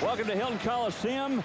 Welcome to Hilton Coliseum.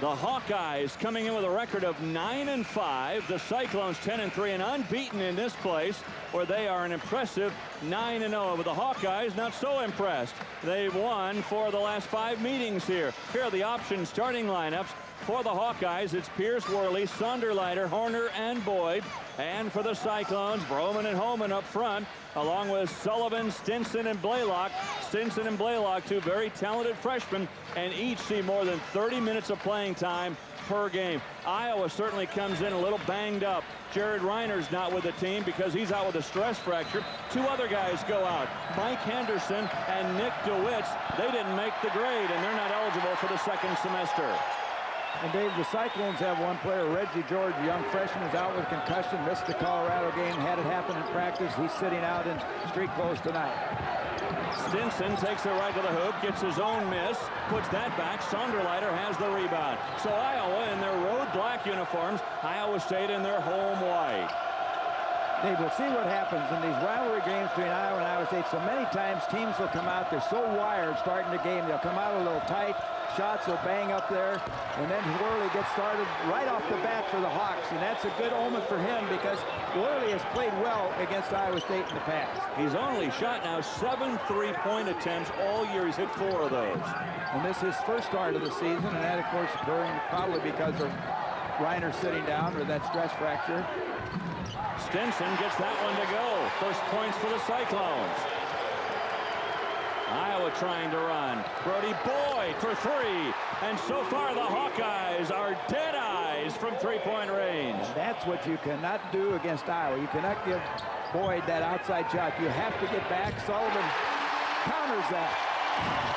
The Hawkeyes coming in with a record of 9-5. The Cyclones 10-3 and unbeaten in this place, where they are an impressive 9-0. But the Hawkeyes not so impressed. They've won 4 of the last 5 meetings here. Here are the option starting lineups. For the Hawkeyes, it's Pierce, Worley, Sonderleiter, Horner, and Boyd. And for the Cyclones, Vroman and Homan up front, along with Sullivan, Stinson, and Blalock. Stinson and Blalock, 2 very talented freshmen, and each see more than 30 minutes of playing time per game. Iowa certainly comes in a little banged up. Jared Reiner's not with the team because he's out with a stress fracture. 2 other guys go out. Mike Henderson and Nick DeWitts, they didn't make the grade, and they're not eligible for the second semester. And Dave, the Cyclones have one player, Reggie George, a young freshman, is out with concussion, missed the Colorado game, had it happen in practice. He's sitting out in street clothes tonight. Stinson takes it right to the hoop, gets his own miss, puts that back. Sonderleiter has the rebound. So Iowa in their road black uniforms, Iowa State in their home white. Dave, we'll see what happens in these rivalry games between Iowa and Iowa State. So many times teams will come out, they're so wired starting the game, they'll come out a little tight. Shots will bang up there, and then Worley gets started right off the bat for the Hawks, and that's a good omen for him because Worley has played well against Iowa State in the past. He's only shot now 7 3-point attempts all year. He's hit 4 of those. And this is his first start of the season, and that, of course, occurring probably because of Reiner sitting down or that stress fracture. Stinson gets that one to go. First points for the Cyclones. Iowa trying to run. Brody Boyd for 3. And so far the Hawkeyes are dead eyes from 3-point range. And that's what you cannot do against Iowa. You cannot give Boyd that outside shot. You have to get back. Sullivan counters that.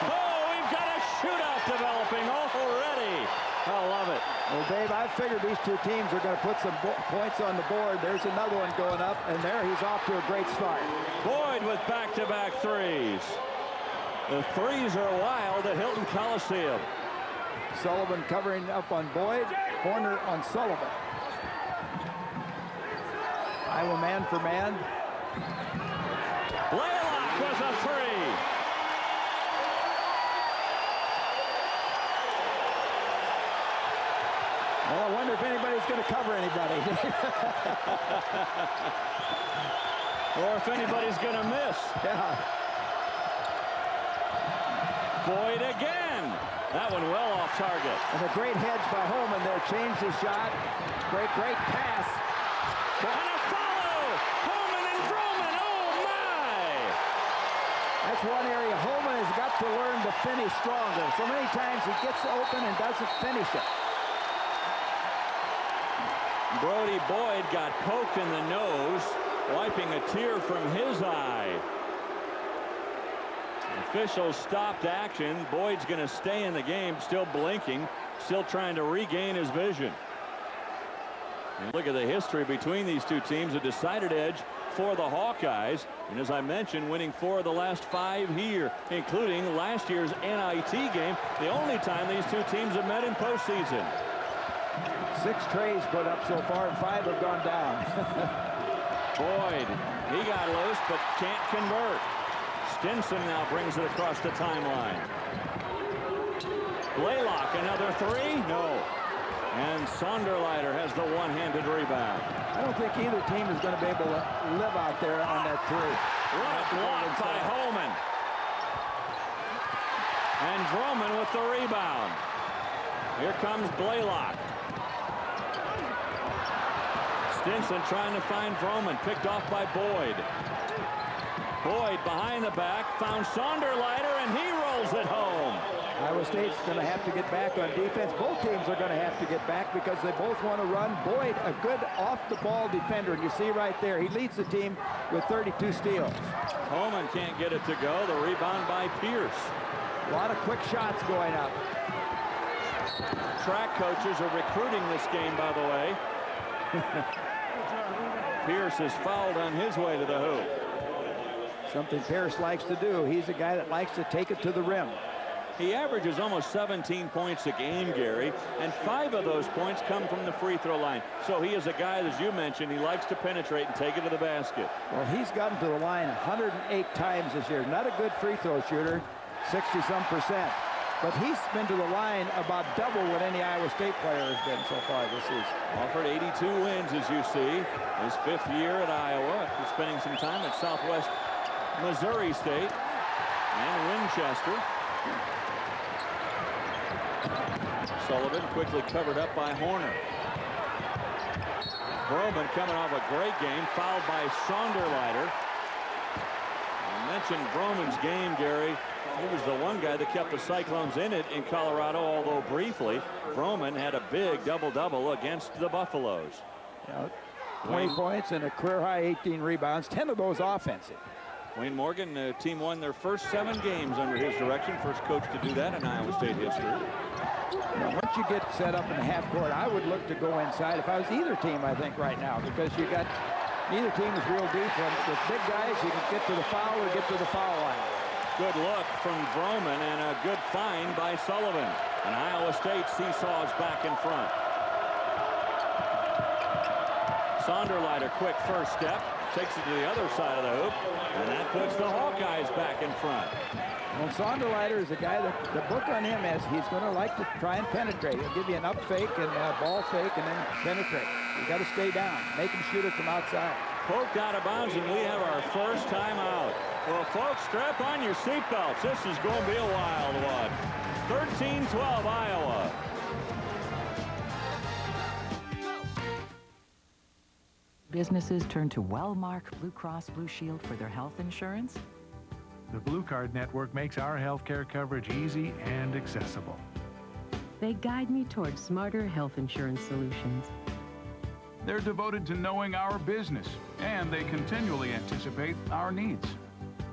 Oh, we've got a shootout developing already. I love it. Well, Dave, I figured these 2 teams are going to put some points on the board. There's another one going up, and there he's off to a great start. Boyd with back-to-back threes. The threes are wild at Hilton Coliseum. Sullivan covering up on Boyd, Horner on Sullivan. Iowa man for man. Blalock with a 3. Well, I wonder if anybody's going to cover anybody. Or if anybody's going to miss. Yeah. Boyd again. That one well off target. And a great hedge by Homan there. Changed his shot. Great pass. And a follow. Homan and Vroman. Oh, my. That's one area Homan has got to learn to finish stronger. So many times he gets open and doesn't finish it. Brody Boyd got poked in the nose, wiping a tear from his eye. Officials stopped action. Boyd's going to stay in the game, still blinking, still trying to regain his vision. And look at the history between these 2 teams. A decided edge for the Hawkeyes. And as I mentioned, winning 4 of the last 5 here, including last year's NIT game, the only time these 2 teams have met in postseason. 6 trays put up so far, and 5 have gone down. Boyd, he got loose, but can't convert. Stinson now brings it across the timeline. Blalock, another 3? No. And Sonderleiter has the one-handed rebound. I don't think either team is going to be able to live out there on that 3. What a block by Homan. And Vroman with the rebound. Here comes Blalock. Stinson trying to find Vroman, picked off by Boyd. Boyd behind the back, found Sonderleiter, and he rolls it home. Iowa State's going to have to get back on defense. Both teams are going to have to get back because they both want to run. Boyd, a good off-the-ball defender, and you see right there, he leads the team with 32 steals. Homan can't get it to go. The rebound by Pierce. A lot of quick shots going up. Track coaches are recruiting this game, by the way. Pierce is fouled on his way to the hoop. Something Pierce likes to do. He's a guy that likes to take it to the rim. He averages almost 17 points a game, Gary, and 5 of those points come from the free throw line. So he is a guy, as you mentioned, he likes to penetrate and take it to the basket. Well, he's gotten to the line 108 times this year. Not a good free throw shooter, 60-some%. But he's been to the line about double what any Iowa State player has been so far this season. Alford 82 wins, as you see. His 5th year at Iowa after spending some time at Southwest Missouri State and Winchester. Sullivan quickly covered up by Horner. Vroman coming off a great game, fouled by Sonderleiter. I mentioned Vroman's game, Gary. He was the one guy that kept the Cyclones in it in Colorado, although briefly. Vroman had a big double-double against the Buffaloes. Yeah, 20 points and a career-high 18 rebounds, 10 of those offensive. Wayne Morgan, the team won their first 7 games under his direction. First coach to do that in Iowa State history. Now, once you get set up in the half court, I would look to go inside if I was either team, I think, right now, because you got neither team is real deep. With big guys, you can get to the foul or get to the foul line. Good look from Vroman and a good find by Sullivan. And Iowa State seesaws back in front. Sonderleiter, quick first step, takes it to the other side of the hoop, and that puts the Hawkeyes back in front. Well, Sonderleiter is a guy that the book on him is he's going to like to try and penetrate. He'll give you an up fake and a ball fake and then penetrate. You got to stay down, make him shoot it from outside. Poked out of bounds, and we have our first time out. Well, folks, strap on your seatbelts. This is going to be a wild one. 13-12 Iowa. Businesses turn to Wellmark Blue Cross Blue Shield for their health insurance. The Blue Card Network makes our health care coverage easy and accessible. They guide me towards smarter health insurance solutions. They're devoted to knowing our business, and they continually anticipate our needs.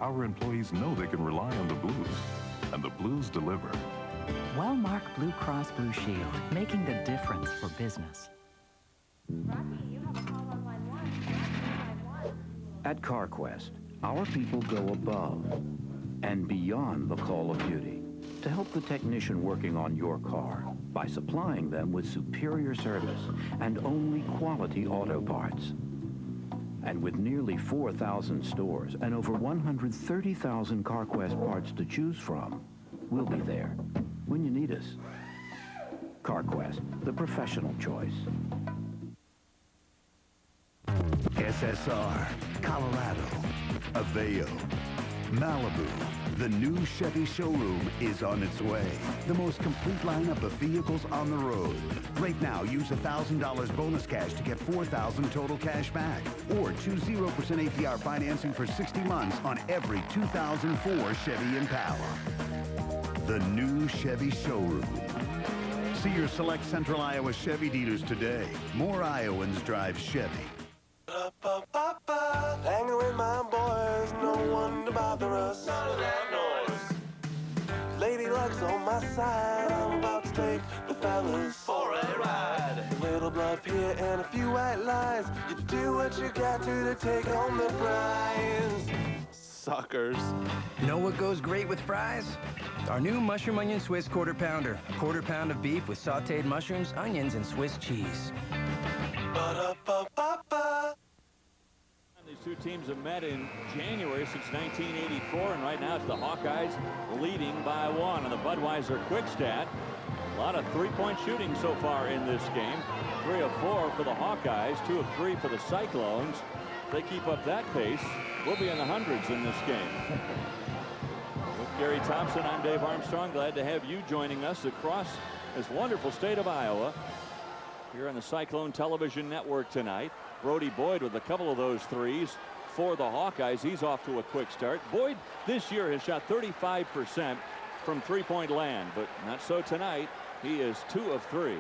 Our employees know they can rely on the Blues, and the Blues deliver. Wellmark Blue Cross Blue Shield, making the difference for business. At CarQuest, our people go above and beyond the call of duty to help the technician working on your car by supplying them with superior service and only quality auto parts. And with nearly 4,000 stores and over 130,000 CarQuest parts to choose from, we'll be there when you need us. CarQuest, the professional choice. SSR, Colorado, Aveo, Malibu. The new Chevy showroom is on its way. The most complete lineup of vehicles on the road. Right now, use $1,000 bonus cash to get $4,000 total cash back. Or choose 0% APR financing for 60 months on every 2004 Chevy Impala. The new Chevy showroom. See your select Central Iowa Chevy dealers today. More Iowans drive Chevy. Hanging with my boys, no one to bother us. None of that noise. Lady Luck's on my side, I'm about to take the fellas for a ride. A little bluff here and a few white lies. You do what you got to take home the prize. Suckers. Know what goes great with fries? Our new Mushroom Onion Swiss Quarter Pounder. A quarter pound of beef with sauteed mushrooms, onions, and Swiss cheese. Ba-da-ba-ba-ba. These two teams have met in January since 1984, and right now it's the Hawkeyes leading by 1 on the Budweiser quick stat. A lot of three-point shooting so far in this game. 3 of 4 for the Hawkeyes, 2 of 3 for the Cyclones. If they keep up that pace, we'll be in the hundreds in this game. With Gary Thompson, I'm Dave Armstrong. Glad to have you joining us across this wonderful state of Iowa here on the Cyclone Television Network tonight. Brody Boyd with a couple of those threes for the Hawkeyes. He's off to a quick start. Boyd this year has shot 35% from three-point land, but not so tonight. He is 2 of 3.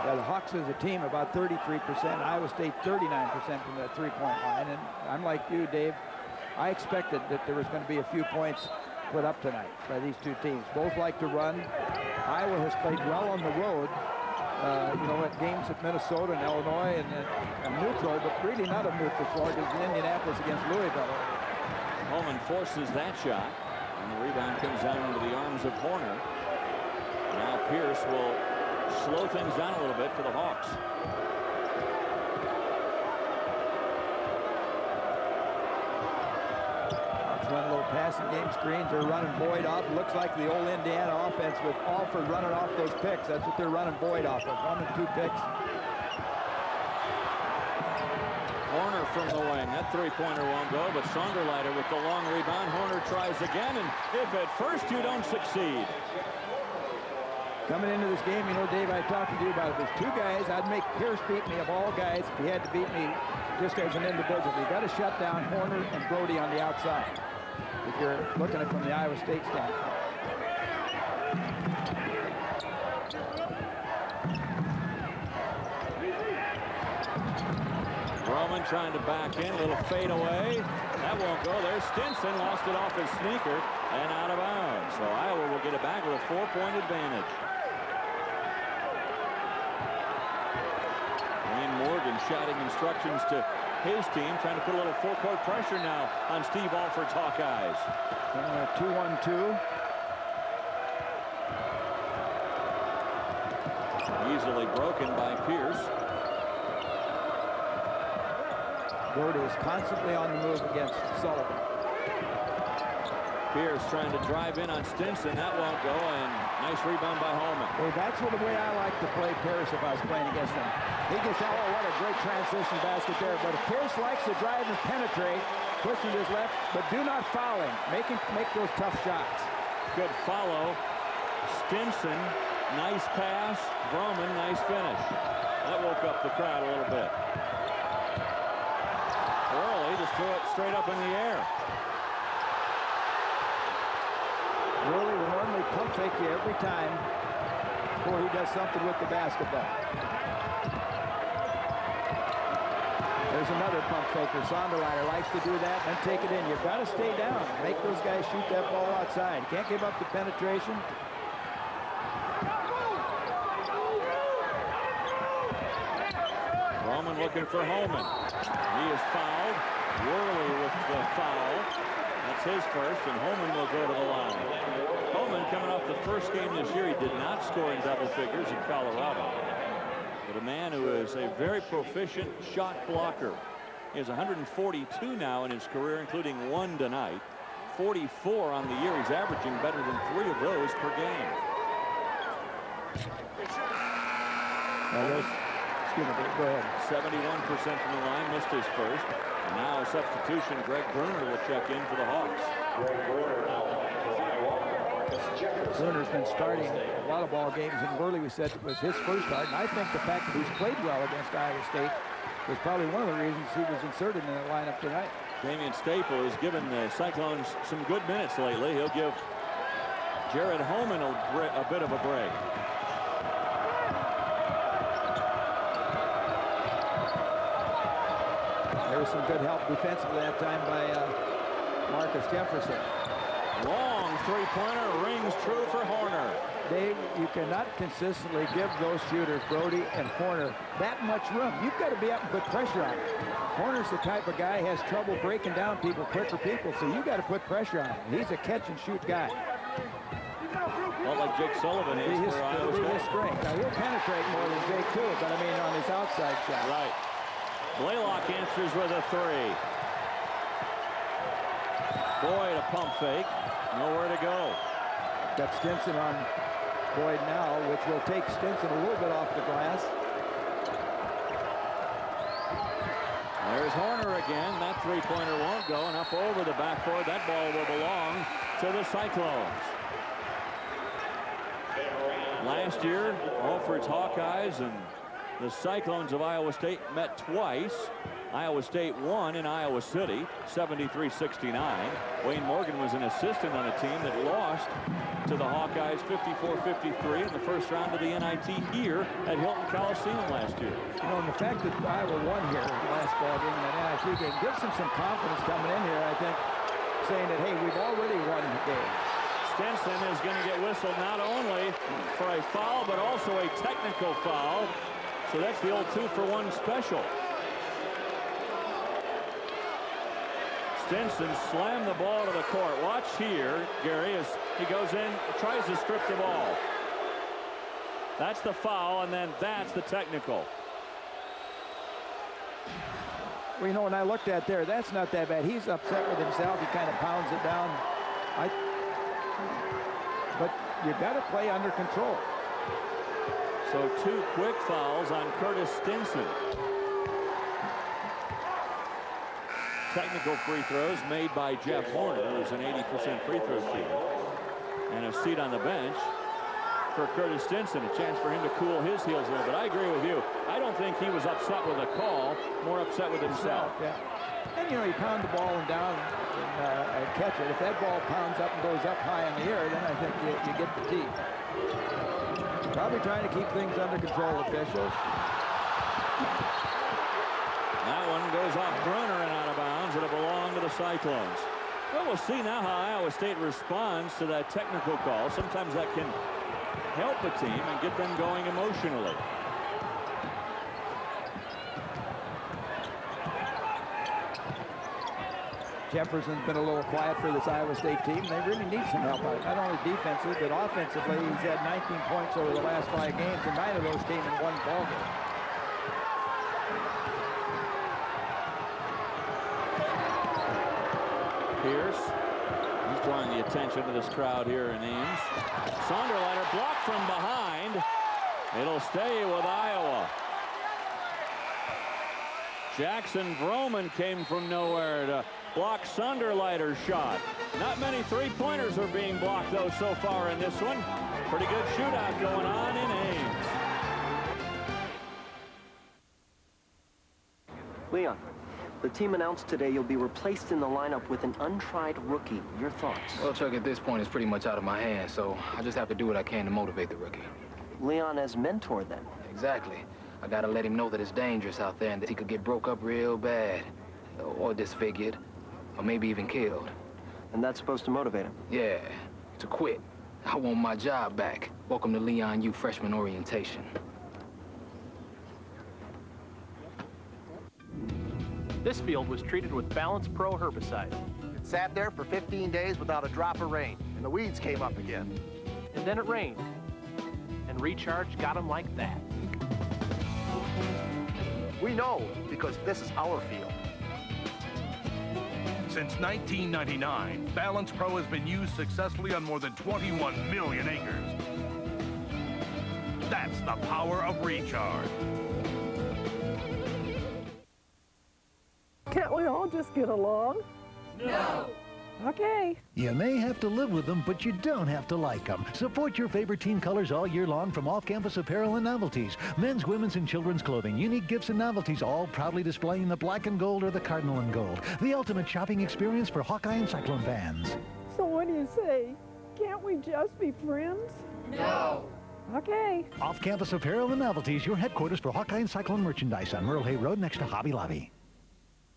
Yeah, the Hawks as a team about 33%. Iowa State 39% from the three-point line. And I'm like you, Dave. I expected that there was going to be a few points put up tonight by these two teams. Both like to run. Iowa has played well on the road. You know, at games at Minnesota and Illinois and neutral, but really not a neutral floor because in Indianapolis against Louisville. Homan forces that shot, and the rebound comes down into the arms of Horner. Now Pierce will slow things down a little bit for the Hawks. Hawks run a little passing game screens. They're running Boyd off. Looks like the old Indiana offense with Alford running off those picks. That's what they're running Boyd off of. 1 and 2 picks. Horner from the wing. That three-pointer won't go, but Sonderleiter with the long rebound. Horner tries again, and if at first you don't succeed. Coming into this game, you know, Dave, I talked to you about it. There's 2 guys. I'd make Pierce beat me of all guys if he had to beat me just as an individual. You've got to shut down Horner and Brody on the outside if you're looking at it from the Iowa State standpoint. Vroman trying to back in, a little fade away. That won't go. There's Stinson, lost it off his sneaker and out of bounds. So Iowa will get it back with a 4-point advantage. Morgan shouting instructions to his team, trying to put a little full-court pressure now on Steve Alford's Hawkeyes. 2-1-2. Easily broken by Pierce. Brody is constantly on the move against Sullivan. Pierce trying to drive in on Stinson. That won't go, and nice rebound by Homan. Hey, that's the way I like to play Pierce if I was playing against him. He gets out, oh, what a great transition basket there. But if Pierce likes to drive and penetrate, pushing to his left, but do not foul him. Make those tough shots. Good follow. Stinson, nice pass. Vroman, nice finish. That woke up the crowd a little bit. Worley just threw it straight up in the air. Worley will normally pump fake you every time before he does something with the basketball. There's another pump faker. Sonderleiter likes to do that and take it in. You've got to stay down. Make those guys shoot that ball outside. You can't give up the penetration. Roman looking for Homan. He is fouled. Worley with the foul. That's his first, and Homan will go to the line. Homan, coming off the first game this year, he did not score in double figures in Colorado. But a man who is a very proficient shot blocker. He has 142 now in his career, including 1 tonight. 44 on the year. He's averaging better than 3 of those per game. Excuse me, go ahead. 71% from the line, missed his first. And now a substitution, Greg Bruner will check in for the Hawks. Bruner's been starting a lot of ball games, and Worley, we said, was his first start. And I think the fact that he's played well against Iowa State was probably one of the reasons he was inserted in the lineup tonight. Damien Staple has given the Cyclones some good minutes lately. He'll give Jared Homan a bit of a break. There was some good help defensively that time by Marcus Jefferson. Long three-pointer rings true for Horner. Dave, you cannot consistently give those shooters, Brody and Horner, that much room. You've got to be up and put pressure on him. Horner's the type of guy who has trouble breaking down people, quicker people, so you've got to put pressure on him. He's a catch-and-shoot guy. Well, like Jake Sullivan is for Iowa State. His strength. Now, he'll penetrate more than Jake, too, but I mean on his outside shot. Right. Blalock answers with a 3. Boyd a pump fake. Nowhere to go. Got Stinson on Boyd now, which will take Stinson a little bit off the glass. There's Horner again. That three-pointer won't go, and up over the backboard. That ball will belong to the Cyclones. Last year, Alford's Hawkeyes and the Cyclones of Iowa State met twice. Iowa State won in Iowa City, 73-69. Wayne Morgan was an assistant on a team that lost to the Hawkeyes 54-53 in the first round of the NIT here at Hilton Coliseum last year. You know, and the fact that Iowa won here in the last ball game in that NIT game gives them some confidence coming in here, I think, saying that, hey, we've already won the game. Stinson is going to get whistled not only for a foul, but also a technical foul. So that's the old 2-for-1 special. Stinson slammed the ball to the court. Watch here, Gary, as he goes in, tries to strip the ball. That's the foul, and then that's the technical. Well, you know, when I looked at there, that's not that bad. He's upset with himself. He kind of pounds it down. But you got to play under control. So 2 quick fouls on Curtis Stinson. Technical free throws made by Jeff Horner, who's an 80% free throw shooter. And a seat on the bench for Curtis Stinson, a chance for him to cool his heels a little bit. I agree with you. I don't think he was upset with the call, more upset with himself. Yeah. And, you know, you pound the ball and down and catch it. If that ball pounds up and goes up high in the air, then I think you get the tee. Probably trying to keep things under control, officials. That one goes off Brunner and out of bounds. It'll belong to the Cyclones. Well, we'll see now how Iowa State responds to that technical call. Sometimes that can help a team and get them going emotionally. Jefferson's been a little quiet for this Iowa State team. They really need some help out. Not only defensively, but offensively. He's had 19 points over the last 5 games, and 9 of those came in one ball game. Pierce, he's drawing the attention of this crowd here in Ames. Sonderleiter blocked from behind. It'll stay with Iowa. Jackson Vroman came from nowhere to block Sonderleiter's shot. Not many three-pointers are being blocked, though, so far in this one. Pretty good shootout going on in Ames. Leon, the team announced today you'll be replaced in the lineup with an untried rookie. Your thoughts? Well, Chuck, at this point, it's pretty much out of my hands, so I just have to do what I can to motivate the rookie. Leon as mentor, then? Exactly. I gotta let him know that it's dangerous out there and that he could get broke up real bad. Or disfigured. Or maybe even killed. And that's supposed to motivate him? Yeah, to quit. I want my job back. Welcome to Leon U freshman orientation. This field was treated with Balance Pro herbicide. It sat there for 15 days without a drop of rain, and the weeds came up again. And then it rained. And Recharge got them like that. We know because this is our field. Since 1999, Balance Pro has been used successfully on more than 21 million acres. That's the power of Recharge. Can't we all just get along? No. Okay. You may have to live with them, but you don't have to like them. Support your favorite team colors all year long from off-campus apparel and novelties. Men's, women's, and children's clothing. Unique gifts and novelties, all proudly displaying the black and gold or the cardinal and gold. The ultimate shopping experience for Hawkeye and Cyclone fans. So what do you say? Can't we just be friends? No. Okay. Off-campus apparel and novelties, your headquarters for Hawkeye and Cyclone merchandise on Merle Hay Road next to Hobby Lobby.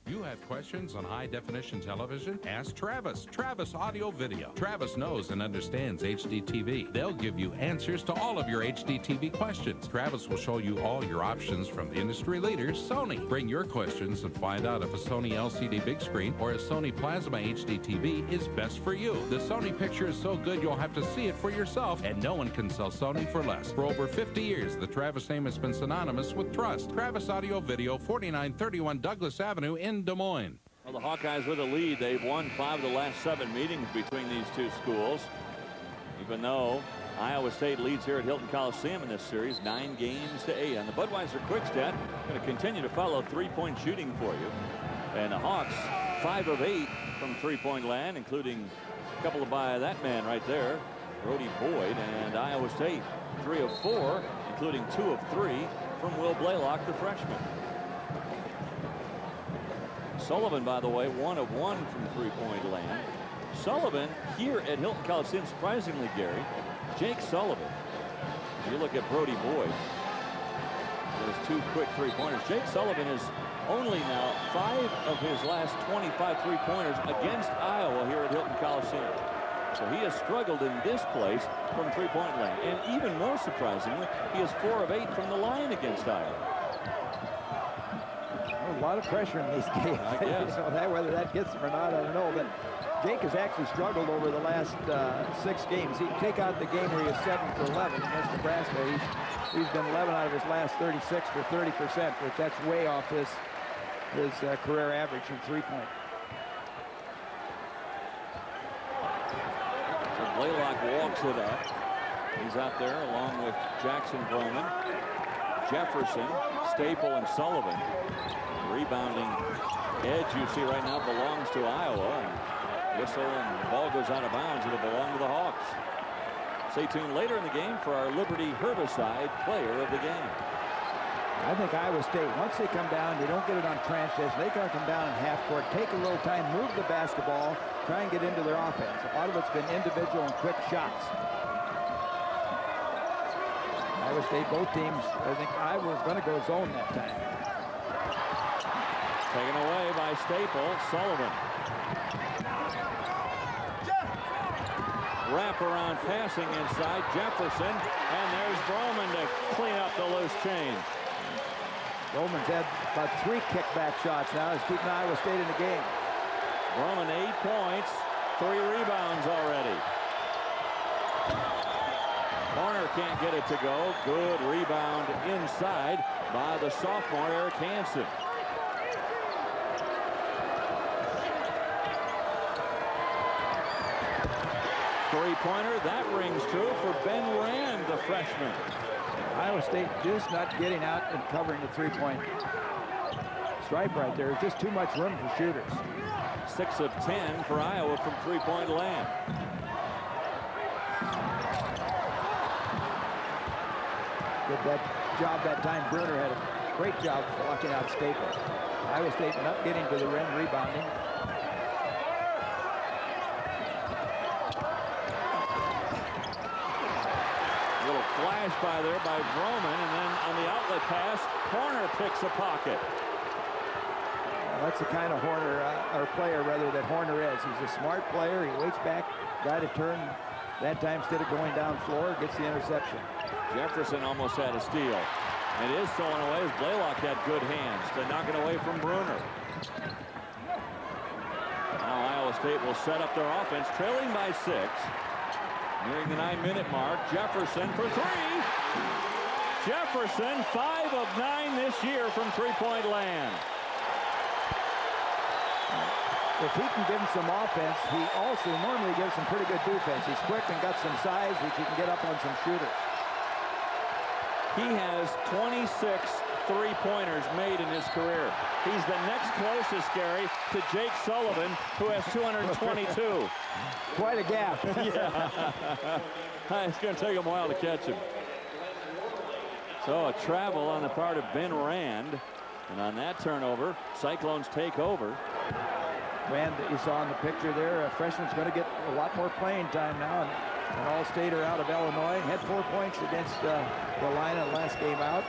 You have questions on high-definition television? Ask Travis. Travis Audio Video. Travis knows and understands HDTV. They'll give you answers to all of your HDTV questions. Travis will show you all your options from the industry leaders, Sony. Bring your questions and find out if a Sony LCD big screen or a Sony Plasma HDTV is best for you. The Sony picture is so good you'll have to see it for yourself, and no one can sell Sony for less. For over 50 years, the Travis name has been synonymous with trust. Travis Audio Video, 4931 Douglas Avenue in Des Moines. Well, the Hawkeyes with a lead. They've won 5 of the last 7 meetings between these two schools. Even though Iowa State leads here at Hilton Coliseum in this series, 9 games to 8. And the Budweiser Quickstep going to continue to follow three-point shooting for you. And the Hawks 5 of 8 from three-point land, including a couple by that man right there, Brody Boyd. And Iowa State 3 of 4, including 2 of 3 from Will Blalock, the freshman. Sullivan, by the way, 1 of 1 from three-point land. Sullivan here at Hilton Coliseum, surprisingly, Gary, Jake Sullivan. If you look at Brody Boyd, there's 2 quick three-pointers. Jake Sullivan is only now 5 of his last 25 three-pointers against Iowa here at Hilton Coliseum. So he has struggled in this place from three-point land. And even more surprisingly, he is 4 of 8 from the line against Iowa. A lot of pressure in these games. I guess. You know, whether that gets him or not, I don't know. But Jake has actually struggled over the last 6 games. He take out the game where he was 7 for 11 against Nebraska. He's been 11 out of his last 36 for 30%, which that's way off his his career average from three-point. So Blalock walks it up. He's out there along with Jackson, Vroman, Jefferson, Staple, and Sullivan. Rebounding edge you see right now belongs to Iowa. And whistle and the ball goes out of bounds. It'll belong to the Hawks. Stay tuned later in the game for our Liberty Herbicide Player of the Game. I think Iowa State, once they come down, they don't get it on tranches. They gotta come down in half court, take a little time, move the basketball, try and get into their offense. A lot of it's been individual and quick shots. Iowa State, both teams, I think Iowa was going to go zone that time. Taken away by Staple. Sullivan. Wraparound passing inside. Jefferson. And there's Vroman to clean up the loose change. Vroman's had about 3 kickback shots now. He's keeping Iowa State in the game. Vroman 8 points. 3 rebounds already. Corner can't get it to go. Good rebound inside by the sophomore Eric Hansen. Three-pointer, that rings true for Ben Rand, the freshman. Iowa State just not getting out and covering the three-point stripe right there. There's just too much room for shooters. 6 of 10 for Iowa from three-point land. Did that job that time. Bruner had a great job blocking out Staple. Iowa State not getting to the rim, rebounding. Little flash by there by Vroman, and then on the outlet pass, Horner picks a pocket. That's the kind of Horner, or player rather, that Horner is. He's a smart player. He waits back, got to turn. That time, instead of going down floor, gets the interception. Jefferson almost had a steal. It is stolen away as Blalock had good hands to knock it away from Bruner. Now Iowa State will set up their offense, trailing by 6. Nearing the 9-minute mark. Jefferson for 3. Jefferson 5 of 9 this year from three-point land. If he can give him some offense, he also normally gives some pretty good defense. He's quick and got some size which he can get up on some shooters. He has 26 three-pointers made in his career. He's the next closest, Gary, to Jake Sullivan, who has 222. Quite a gap. Yeah. It's going to take him a while to catch him. So a travel on the part of Ben Rand. And on that turnover, Cyclones take over. Rand, that you saw in the picture there, a freshman's going to get a lot more playing time now. An all-stater out of Illinois. Had 4 points against the Illini last game out.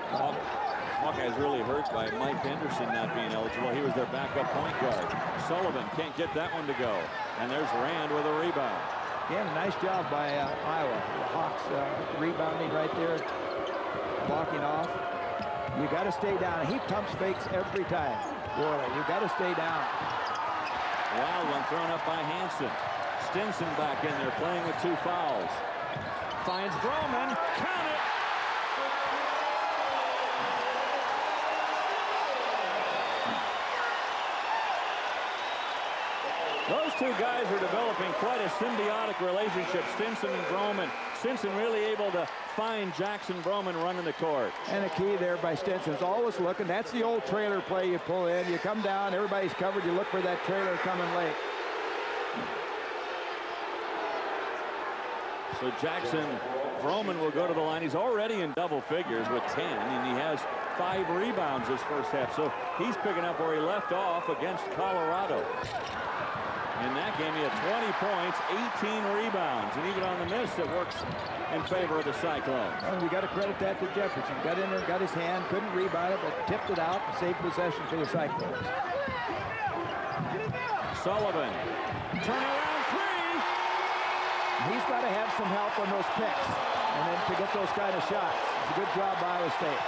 Hawkeye's really hurt by Mike Henderson not being eligible. He was their backup point guard. Sullivan can't get that one to go. And there's Rand with a rebound. Again, a nice job by Iowa. The Hawks rebounding right there, blocking off. You got to stay down. He pumps fakes every time. Worley, you got to stay down. Wild one thrown up by Hansen. Stinson back in there playing with 2 fouls. Finds Vroman. Count it. Those 2 guys are developing quite a symbiotic relationship, Stinson and Vroman. Stinson really able to find Jackson Vroman running the court. And a key there by Stinson's always looking. That's the old trailer play. You pull in, you come down, everybody's covered, you look for that trailer coming late. So Jackson Vroman will go to the line. He's already in double figures with 10, and he has 5 rebounds this first half. So he's picking up where he left off against Colorado. In that game, he had 20 points, 18 rebounds, and even on the miss, it works in favor of the Cyclones. Well, you got to credit that to Jefferson. Got in there, got his hand, couldn't rebound it, but tipped it out and saved possession for the Cyclones. Sullivan, turnaround 3. He's got to have some help on those picks, and then to get those kind of shots. It's a good job by Iowa State.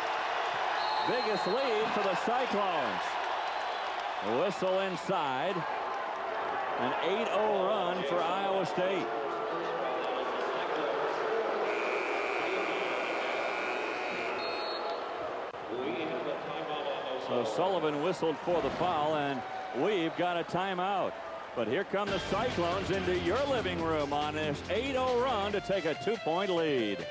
Biggest lead for the Cyclones. A whistle inside. An 8-0 run for Iowa State. So So Sullivan whistled for the foul, and we've got a timeout. But here come the Cyclones into your living room on this 8-0 run to take a 2-point lead.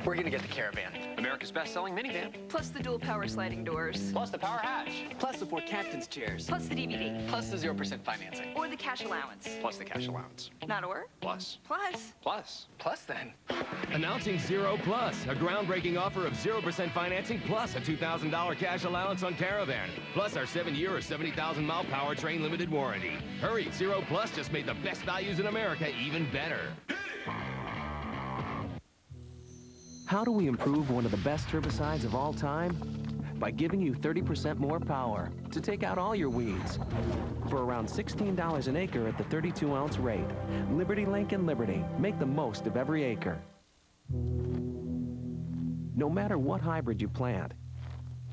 We're going to get the Caravan, America's best-selling minivan. Plus the dual power sliding doors. Plus the power hatch. Plus the 4 captain's chairs. Plus the DVD. Plus the 0% financing. Or the cash allowance. Plus the cash allowance. Not or? Plus. Plus. Plus. Plus then. Announcing Zero Plus, a groundbreaking offer of 0% financing plus a $2,000 cash allowance on Caravan. Plus our 7-year or 70,000-mile powertrain limited warranty. Hurry, Zero Plus just made the best values in America even better. How do we improve one of the best herbicides of all time? By giving you 30% more power to take out all your weeds. For around $16 an acre at the 32-ounce rate. Liberty Link and Liberty make the most of every acre. No matter what hybrid you plant,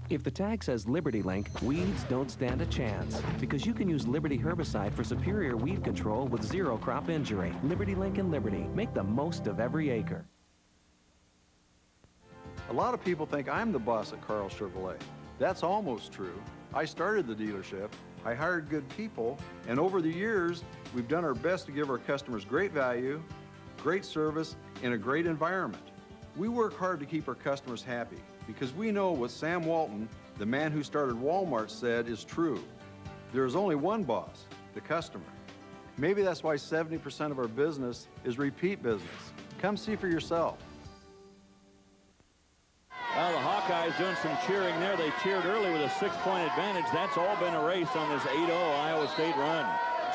if the tag says Liberty Link, weeds don't stand a chance because you can use Liberty herbicide for superior weed control with 0 crop injury. Liberty Link and Liberty make the most of every acre. A lot of people think I'm the boss at Carl Chevrolet. That's almost true. I started the dealership, I hired good people, and over the years, we've done our best to give our customers great value, great service, and a great environment. We work hard to keep our customers happy because we know what Sam Walton, the man who started Walmart, said is true. There is only one boss, the customer. Maybe that's why 70% of our business is repeat business. Come see for yourself. Well, the Hawkeyes doing some cheering there. They cheered early with a 6-point advantage. That's all been erased on this 8-0 Iowa State run.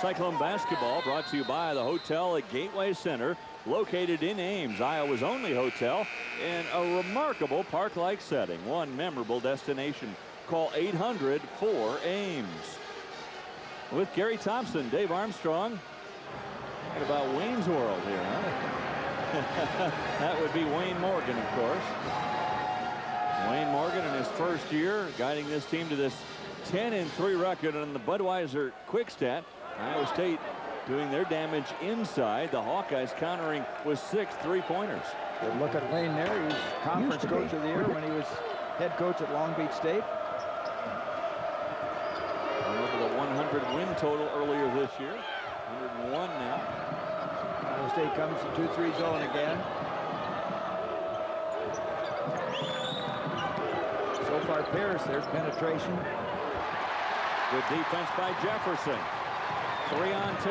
Cyclone Basketball brought to you by the hotel at Gateway Center, located in Ames, Iowa's only hotel in a remarkable park-like setting. One memorable destination. Call 800-4-AMES. With Gary Thompson, Dave Armstrong. What about Wayne's World here, huh? That would be Wayne Morgan, of course. Wayne Morgan in his first year guiding this team to this 10-3 record on the Budweiser quick stat. Iowa State doing their damage inside. The Hawkeyes countering with 6 3-pointers. Good look at Lane there. He was conference coach of the year when he was head coach at Long Beach State. Look at the 100 win total earlier this year. 101 now. Iowa State comes to 2-3 zone again. So far, Pierce, there's penetration. Good defense by Jefferson. 3-on-2.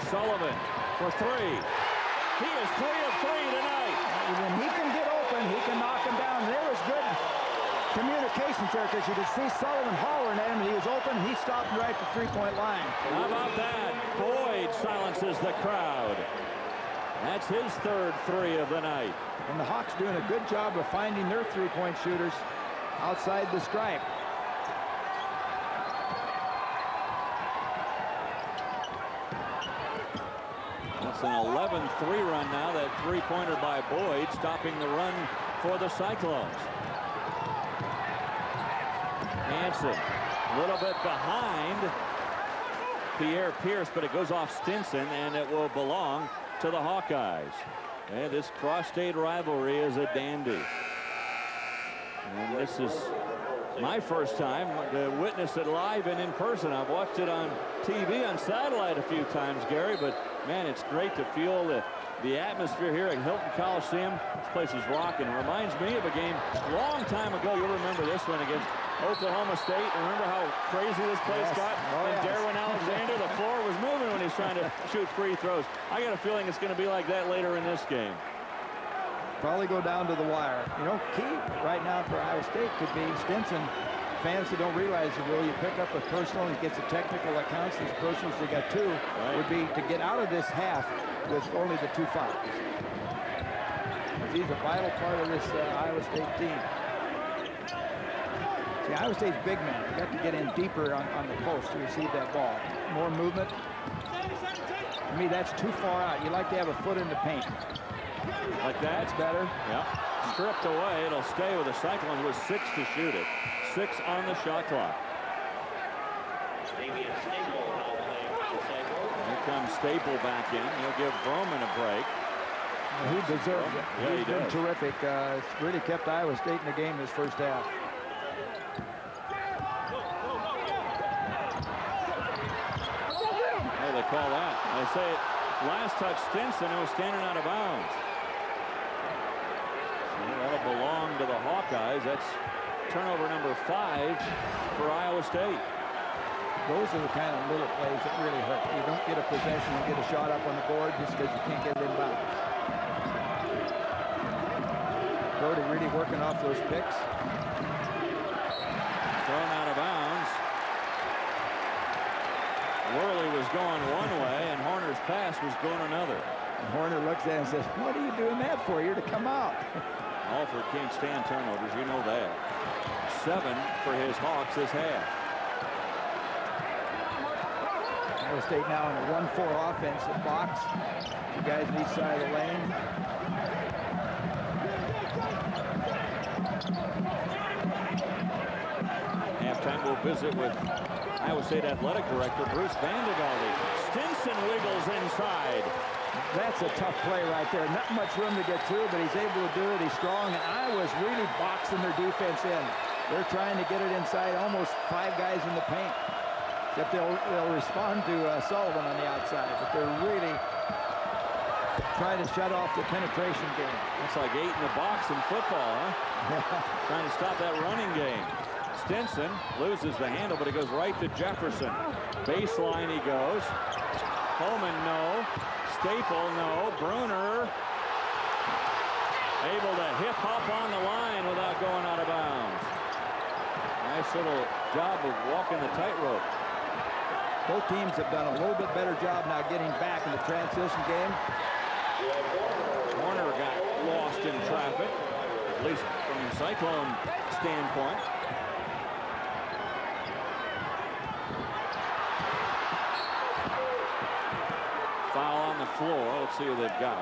Sullivan for 3. He is 3 of 3 tonight. When he can get open, he can knock him down. There was good communications there because you could see Sullivan hollering at him. He was open. He stopped right at the 3-point line. How about that? Boyd silences the crowd. That's his 3rd 3 of the night. And the Hawks doing a good job of finding their 3-point shooters outside the stripe. That's an 11-3 run now. That 3-pointer by Boyd stopping the run for the Cyclones. Hansen a little bit behind Pierre, but it goes off Stinson, and it will belong to the Hawkeyes. And this cross-state rivalry is a dandy. And this is my first time to witness it live and in person. I've watched it on TV on satellite a few times, Gary, but man, it's great to feel the atmosphere here at Hilton Coliseum. This place is rocking. It reminds me of a game a long time ago. You'll remember this one against Oklahoma State. Remember how crazy this place got? And Darwin Alexander, the floor was moving when he's trying to shoot free throws. I got a feeling it's going to be like that later in this game. Probably go down to the wire. You know, key right now for Iowa State could be Stinson. Fans that don't realize the rule, you pick up a personal and gets a technical accounts. These personals, they got 2, would be to get out of this half with only the 2 fouls. He's a vital part of this Iowa State team. See, Iowa State's big man. You got to get in deeper on the post to receive that ball. More movement. To me, that's too far out. You like to have a foot in the paint. Like that? That's better. Yep. Stripped away. It'll stay with the Cyclones with 6 to shoot it. 6 on the shot clock. Here comes Staple back in. He'll give Vroman a break. He deserves it. Yeah, He's been terrific. It's really kept Iowa State in the game this first half. Hey, they call that. They say it. Last touch Stinson, who was standing out of bounds. So that'll belong to the Hawkeyes. That's turnover number 5 for Iowa State. Those are the kind of little plays that really hurt. You don't get a possession and get a shot up on the board just because you can't get it in bounds. Brody really working off those picks. Thrown out of bounds. Worley was going one way, and Horner's pass was going another. And Horner looks at it and says, "What are you doing that for? You're to come out." Alford can't stand turnovers, you know that. 7 for his Hawks this half. Iowa State now in a 1-4 offensive box. Two guys on each side of the lane. Halftime we'll visit with Iowa State Athletic Director Bruce Vandegaldi. Stinson wiggles inside. That's a tough play right there. Not much room to get through, but he's able to do it. He's strong, and Iowa's really boxing their defense in. They're trying to get it inside, almost 5 guys in the paint. Except they'll respond to Sullivan on the outside, but they're really trying to shut off the penetration game. It's like 8 in the box in football, huh? Trying to stop that running game. Stinson loses the handle, but it goes right to Jefferson. Baseline he goes. Homan, no. Staple, no. Bruner able to hip hop on the line without going out of bounds. Nice little job of walking the tightrope. Both teams have done a little bit better job now getting back in the transition game. Horner got lost in traffic, at least from the Cyclone standpoint. Foul on the floor. Let's see who they've got.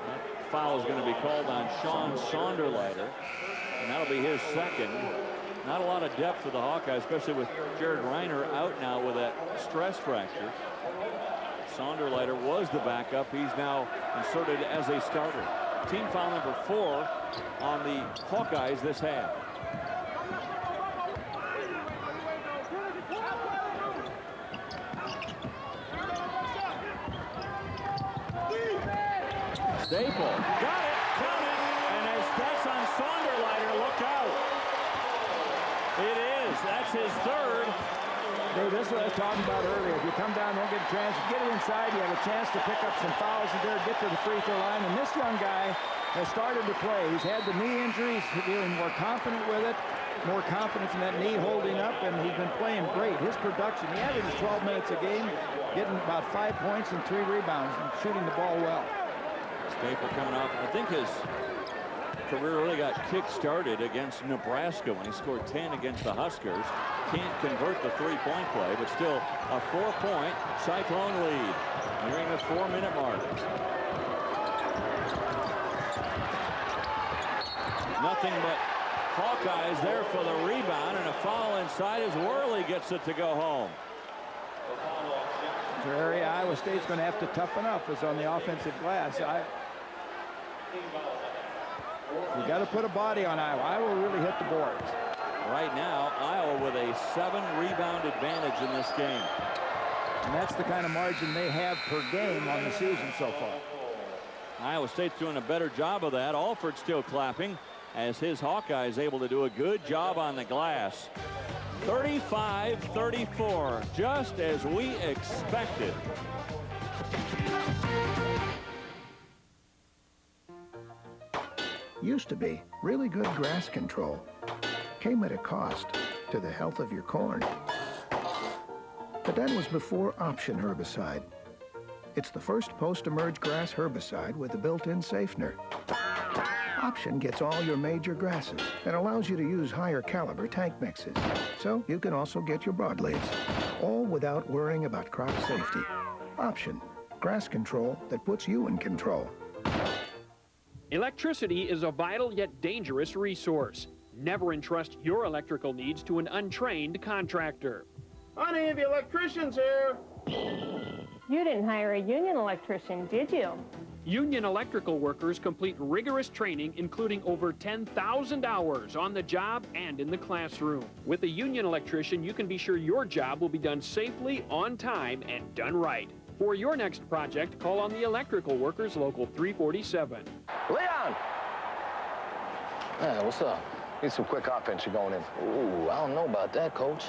That foul is going to be called on Sean Sonderleiter, and that'll be his second. Not a lot of depth for the Hawkeyes, especially with Jared Reiner out now with a stress fracture. Sonderleiter was the backup. He's now inserted as a starter. Team foul number 4 on the Hawkeyes this half. Staple got it, count it, and that's on Sonderleiter. Look out! It is. That's his third. Dave, this is what I was talking about earlier. If you come down, don't get a chance, get it inside, you have a chance to pick up some fouls in there, get to the free throw line. And this young guy has started to play. He's had the knee injury. He's feeling more confident with it, more confidence in that knee holding up, and he's been playing great. His production, he averages 12 minutes a game, getting about 5 points and 3 rebounds and shooting the ball well. Staple coming off. I think his career really got kick-started against Nebraska when he scored 10 against the Huskers. Can't convert the three-point play, but still a 4-point Cyclone lead nearing the 4-minute mark. Nothing but Hawkeyes there for the rebound, and a foul inside as Worley gets it to go home. The area Iowa State's going to have to toughen up is on the offensive glass. You got to put a body on Iowa. Iowa really hit the boards. Right now, Iowa with a 7-rebound advantage in this game. And that's the kind of margin they have per game on the season so far. Iowa State's doing a better job of that. Alford still clapping as his Hawkeyes able to do a good job on the glass. 35-34, just as we expected. Used to be really good grass control. Came at a cost to the health of your corn. But that was before Option herbicide. It's the first post-emerge grass herbicide with a built-in safener. Option gets all your major grasses and allows you to use higher caliber tank mixes. So you can also get your broadleaves, all without worrying about crop safety. Option, grass control that puts you in control. Electricity is a vital yet dangerous resource. Never entrust your electrical needs to an untrained contractor. Honey, the electrician's here. You didn't hire a union electrician, did you? Union electrical workers complete rigorous training, including over 10,000 hours on the job and in the classroom. With a union electrician, you can be sure your job will be done safely, on time, and done right. For your next project, call on the electrical workers, Local 347. Leon! Yeah, what's up? Need some quick offense. You're going in. Ooh, I don't know about that, Coach.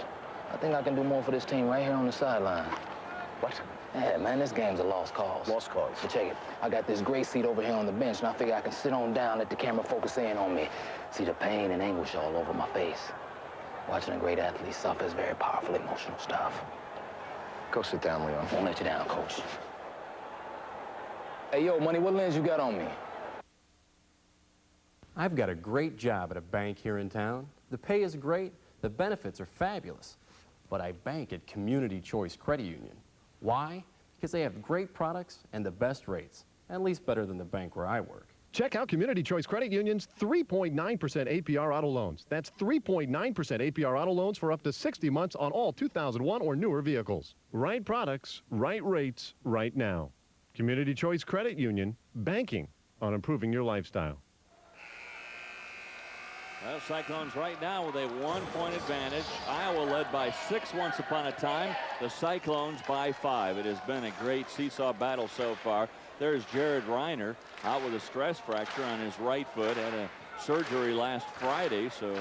I think I can do more for this team right here on the sideline. What? Yeah, man, this game's a lost cause. Lost cause. So check it. I got this great seat over here on the bench, and I figure I can sit on down, let the camera focus in on me. See the pain and anguish all over my face. Watching a great athlete suffer is very powerful emotional stuff. Go sit down, Leon. Won't let you down, Coach. Hey, yo, Money, what lens you got on me? I've got a great job at a bank here in town. The pay is great, the benefits are fabulous. But I bank at Community Choice Credit Union. Why? Because they have great products and the best rates, at least better than the bank where I work. Check out Community Choice Credit Union's 3.9% APR auto loans. That's 3.9% APR auto loans for up to 60 months on all 2001 or newer vehicles. Right products, right rates, right now. Community Choice Credit Union, banking on improving your lifestyle. Well, Cyclones right now with a 1-point advantage. Iowa led by 6 once upon a time. The Cyclones by 5. It has been a great seesaw battle so far. There's Jared Reiner out with a stress fracture on his right foot. Had a surgery last Friday, so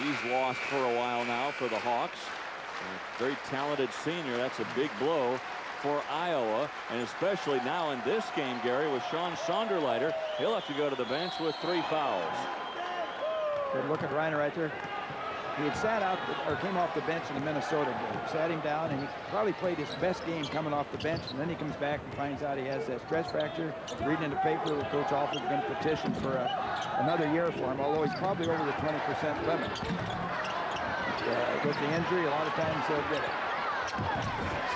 he's lost for a while now for the Hawks. A very talented senior. That's a big blow for Iowa, and especially now in this game, Gary, with Sean Sonderleiter. He'll have to go to the bench with 3 fouls. Good look at Reiner right there. He had sat out, or came off the bench in the Minnesota game. Sat him down, and he probably played his best game coming off the bench, and then he comes back and finds out he has that stress fracture. Reading in the paper that Coach Alford is going to petition for another year for him, although he's probably over the 20% limit. With the injury, a lot of times he'll get it.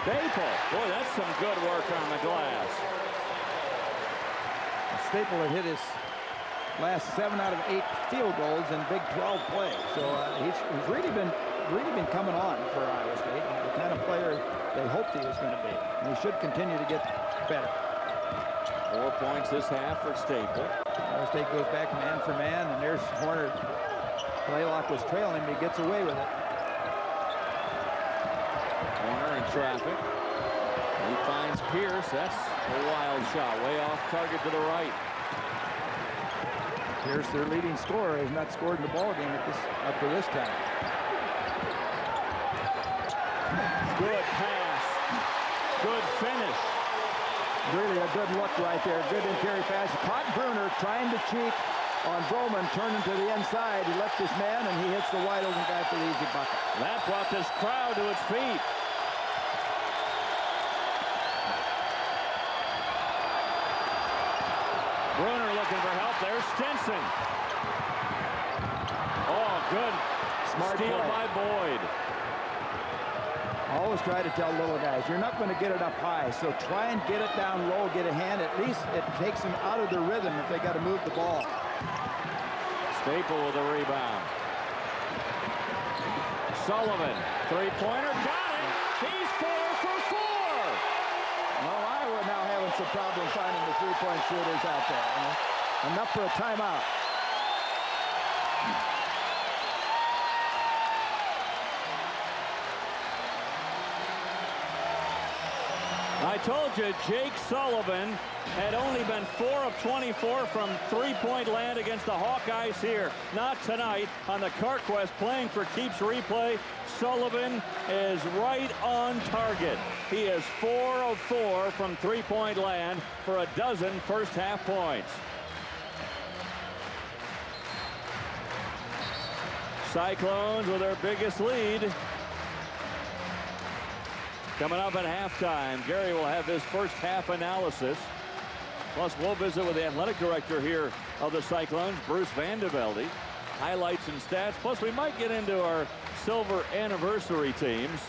Staple. Boy, that's some good work on the glass. Staple had hit his last 7 out of 8 field goals in Big 12 play. So he's really been coming on for Iowa State. The kind of player they hoped he was going to be. And he should continue to get better. 4 points this half for Staple. Iowa State goes back man for man, and there's Horner. Blalock was trailing him. He gets away with it. Horner in traffic. He finds Pierce. That's a wild shot. Way off target to the right. Pierce, their leading scorer, has not scored in the ball game up to this time. Good pass. Good finish. Really a good look right there. Good interior pass. Caught Bruner trying to cheat on Vroman, turning to the inside. He left his man, and he hits the wide open guy for the easy bucket. That brought this crowd to its feet. Bruner looking for help. There's Stinson. Oh, good. Smart steal play by Boyd. I always try to tell little guys, you're not going to get it up high, so try and get it down low, get a hand. At least it takes them out of their rhythm if they got to move the ball. Staple with a rebound. Sullivan, three-pointer, got it. He's 4 for 4. Well, Iowa now having some problem finding the three-point shooters out there. Enough for a timeout. I told you Jake Sullivan had only been 4 of 24 from three-point land against the Hawkeyes here. Not tonight on the CarQuest playing for keeps replay. Sullivan is right on target. He is 4 of 4 from three-point land for a dozen first-half points. Cyclones with their biggest lead. Coming up at halftime, Gary will have his first half analysis. Plus, we'll visit with the athletic director here of the Cyclones, Bruce Vandevelde. Highlights and stats. Plus, we might get into our silver anniversary teams.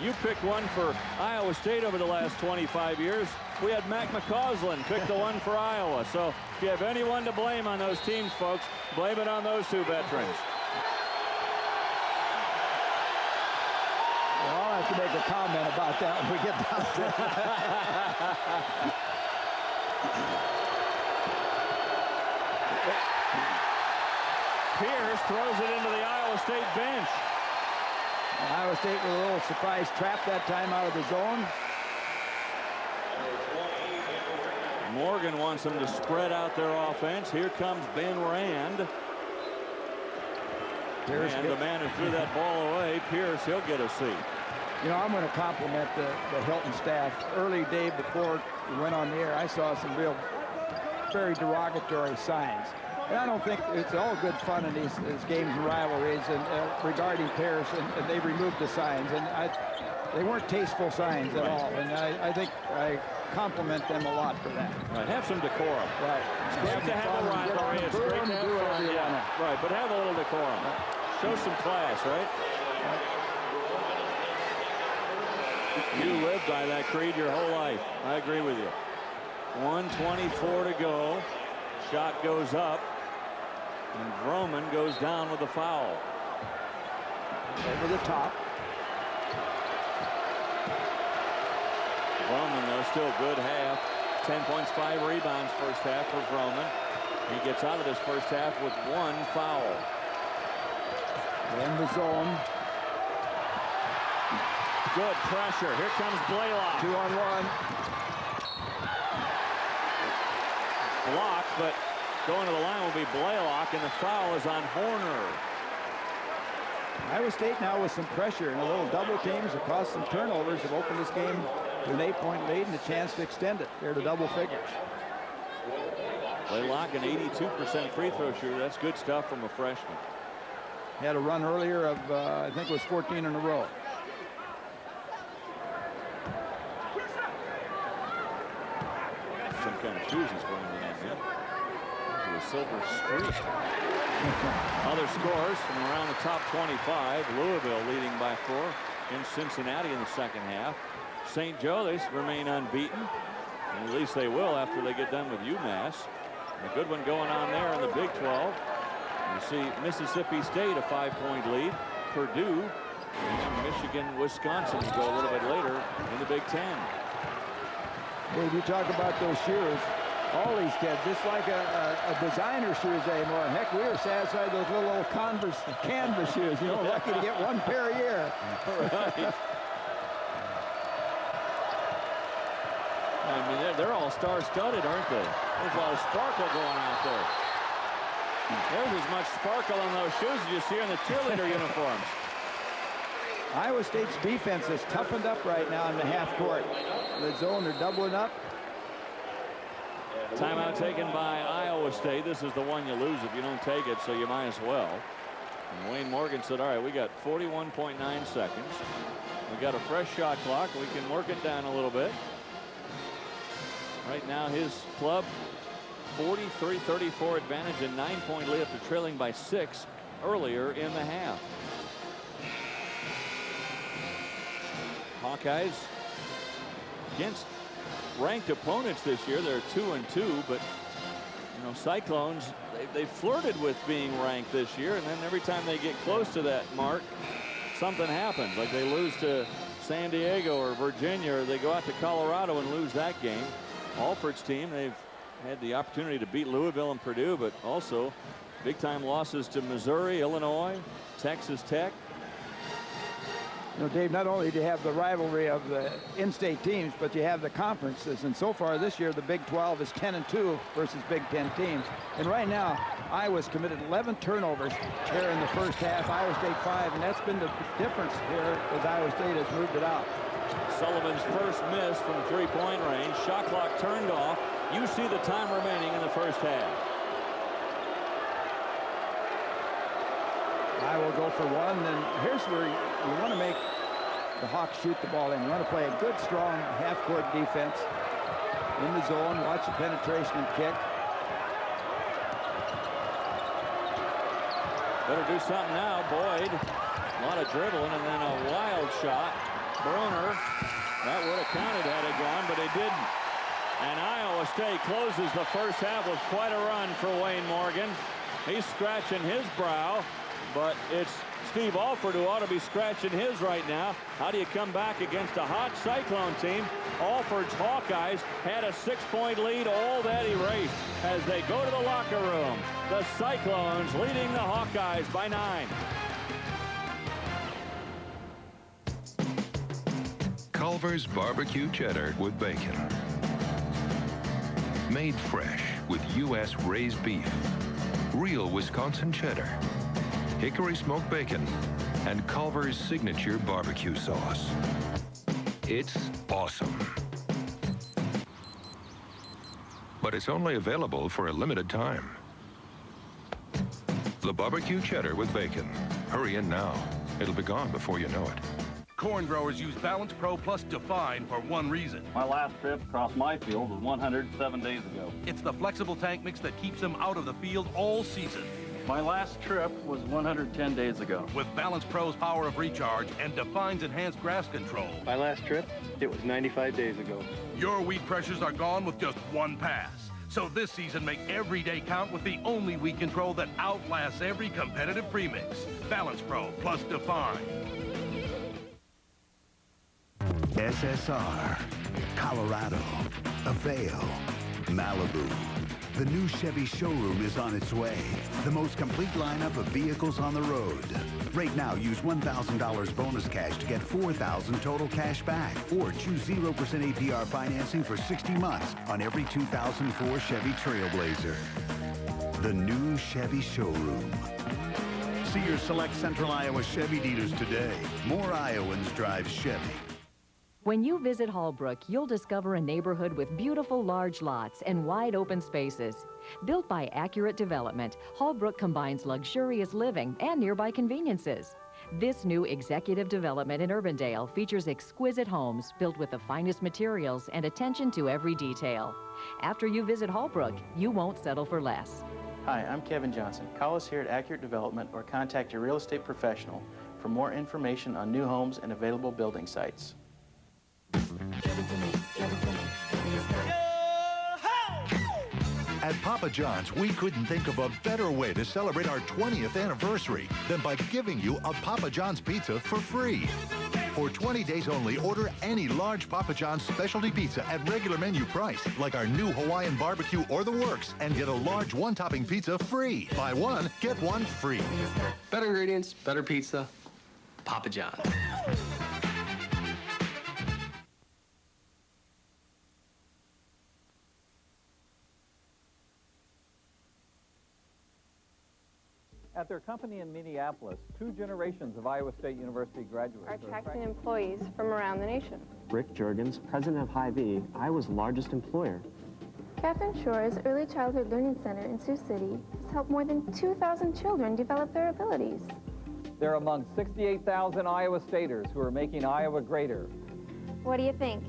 You picked one for Iowa State over the last 25 years. We had Mac McCausland pick the one for Iowa. So if you have anyone to blame on those teams, folks, blame it on those two veterans. Well, after make a comment about that when we get down to it. Pierce throws it into the Iowa State bench. Iowa State with a little surprise trap that time out of the zone. Morgan wants them to spread out their offense. Here comes Ben Rand. And the man who threw that ball away, Pierce, he'll get a seat. You know, I'm going to compliment the Hilton staff. Early day before we went on the air, I saw some real, very derogatory signs. And I don't think it's all good fun in these games and rivalries and regarding Pierce, and they removed the signs. And they weren't tasteful signs at all. And I think I compliment them a lot for that. Right, have some decorum. Right. It's great to have a rivalry. It's great to have fun. Yeah. Right, but have a little decorum. Show some class, right? You lived by that creed your whole life. I agree with you. 1:24 to go. Shot goes up. And Vroman goes down with a foul. Over the top. Vroman, though, still good half. 10 points, 5 rebounds first half for Vroman. He gets out of this first half with 1 foul. In the zone. Good pressure. Here comes Blalock. 2-on-1. Block, but going to the line will be Blalock, and the foul is on Horner. Iowa State now with some pressure and a little double teams across some turnovers have opened this game to an 8-point lead and a chance to extend it. They're to double figures. Blalock, an 82% free throw shooter. That's good stuff from a freshman. He had a run earlier of, I think it was 14 in a row. Some kind of shoes he's wearing in that. A silver streak. Other scores from around the top 25. Louisville leading by 4 in Cincinnati in the second half. St. Joe, they remain unbeaten. And at least they will after they get done with UMass. A good one going on there in the Big 12. You see Mississippi State a 5-point lead. Purdue, and Michigan, Wisconsin go a little bit later in the Big 10. Dave, you talk about those shoes. All these kids, just like a designer shoes anymore. Heck, we were satisfied with those little old Converse canvas shoes. You know, lucky to get 1 pair a year. Right. I mean, they're all star-studded, aren't they? There's a lot of sparkle going out there. There's as much sparkle on those shoes as you see on the cheerleader uniforms. Iowa State's defense is toughened up right now in the half court. The zone, they're doubling up. Timeout taken by Iowa State. This is the one you lose if you don't take it, so you might as well. And Wayne Morgan said, all right, we got 41.9 seconds. We got a fresh shot clock. We can work it down a little bit. Right now, his club, 43-34 advantage and 9-point lead after trailing by 6 earlier in the half. Hawkeyes against ranked opponents this year. They're 2-2, but you know, Cyclones, they flirted with being ranked this year, and then every time they get close to that mark, something happens. Like they lose to San Diego or Virginia, or they go out to Colorado and lose that game. Alford's team, they've had the opportunity to beat Louisville and Purdue, but also big-time losses to Missouri, Illinois, Texas Tech. You know, Dave, not only do you have the rivalry of the in-state teams, but you have the conferences. And so far this year, the Big 12 is 10-2 versus Big 10 teams. And right now, Iowa's committed 11 turnovers here in the first half. Iowa State 5, and that's been the difference here as Iowa State has moved it out. Sullivan's first miss from 3-point range. Shot clock turned off. You see the time remaining in the first half. I will go for one, and here's where you want to make the Hawks shoot the ball in. You want to play a good, strong half-court defense in the zone. Watch the penetration and kick. Better do something now. Boyd, a lot of dribbling, and then a wild shot. Brunner, that would have counted had it gone, but it didn't. And Iowa State closes the first half with quite a run for Wayne Morgan. He's scratching his brow, but it's Steve Alford, who ought to be scratching his right now. How do you come back against a hot Cyclone team? Alford's Hawkeyes had a 6-point lead, all that erased as they go to the locker room. The Cyclones leading the Hawkeyes by 9. Culver's barbecue cheddar with bacon. Made fresh with U.S. raised beef, real Wisconsin cheddar, hickory smoked bacon, and Culver's signature barbecue sauce. It's awesome. But it's only available for a limited time. The barbecue cheddar with bacon. Hurry in now. It'll be gone before you know it. Corn growers use Balance Pro Plus Define for one reason. My last trip across my field was 107 days ago. It's the flexible tank mix that keeps them out of the field all season. My last trip was 110 days ago. With Balance Pro's power of recharge and Define's enhanced grass control. My last trip, it was 95 days ago. Your weed pressures are gone with just one pass. So this season, make every day count with the only weed control that outlasts every competitive premix. Balance Pro Plus Define. SSR, Colorado, Avail, Malibu. The new Chevy showroom is on its way. The most complete lineup of vehicles on the road. Right now, use $1,000 bonus cash to get $4,000 total cash back. Or choose 0% APR financing for 60 months on every 2004 Chevy Trailblazer. The new Chevy showroom. See your select Central Iowa Chevy dealers today. More Iowans drive Chevy. When you visit Hallbrook, you'll discover a neighborhood with beautiful large lots and wide open spaces. Built by Accurate Development, Hallbrook combines luxurious living and nearby conveniences. This new executive development in Urbandale features exquisite homes built with the finest materials and attention to every detail. After you visit Hallbrook, you won't settle for less. Hi, I'm Kevin Johnson. Call us here at Accurate Development or contact your real estate professional for more information on new homes and available building sites. At Papa John's, we couldn't think of a better way to celebrate our 20th anniversary than by giving you a Papa John's pizza for free. For 20 days only, order any large Papa John's specialty pizza at regular menu price, like our new Hawaiian barbecue or the works, and get a large one-topping pizza free. Buy one, get one free. Better ingredients, better pizza, Papa John's. At their company in Minneapolis, 2 generations of Iowa State University graduates are attracting employees from around the nation. Rick Juergens, president of Hy-Vee, Iowa's largest employer. Captain Shore's Early Childhood Learning Center in Sioux City has helped more than 2,000 children develop their abilities. They're among 68,000 Iowa Staters who are making Iowa greater. What do you think?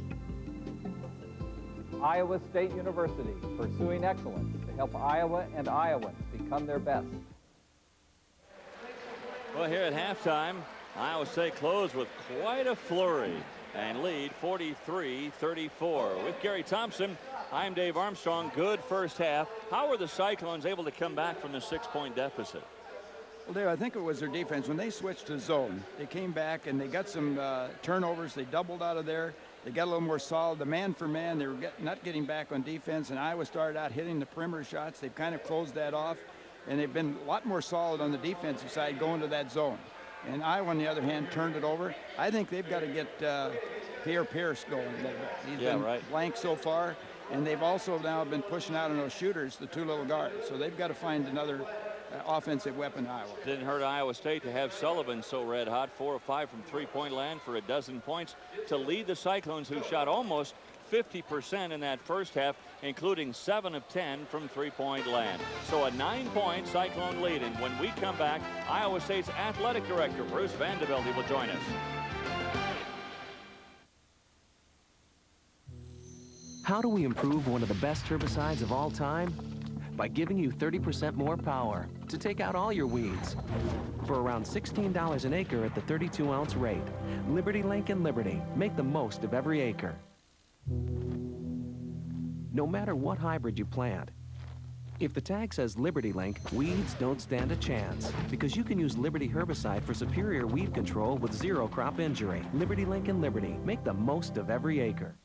Iowa State University, pursuing excellence to help Iowa and Iowans become their best. Well, here at halftime, Iowa State closed with quite a flurry and lead 43-34. With Gary Thompson, I'm Dave Armstrong. Good first half. How were the Cyclones able to come back from the 6-point deficit? Well, Dave, I think it was their defense. When they switched to zone, they came back and they got some turnovers. They doubled out of there. They got a little more solid. The man for man, they were not getting back on defense, and Iowa started out hitting the perimeter shots. They've kind of closed that off. And they've been a lot more solid on the defensive side going to that zone. And Iowa, on the other hand, turned it over. I think they've got to get Pierre going a little bit. He's been blank so far. And they've also now been pushing out on those shooters, the 2 little guards. So they've got to find another offensive weapon, Iowa. Didn't hurt Iowa State to have Sullivan so red hot, 4 of 5 from three-point land for 12 points to lead the Cyclones, who shot almost 50% in that first half, including 7 of 10 from three-point land. So a 9-point Cyclone lead. And when we come back, Iowa State's athletic director, Bruce Vanderbilt, will join us. How do we improve one of the best herbicides of all time? By giving you 30% more power to take out all your weeds. For around $16 an acre at the 32-ounce rate. Liberty Link and Liberty make the most of every acre. No matter what hybrid you plant, If the tag says Liberty Link, weeds don't stand a chance because you can use Liberty herbicide for superior weed control with zero crop injury. Liberty Link and Liberty. Make the most of every acre.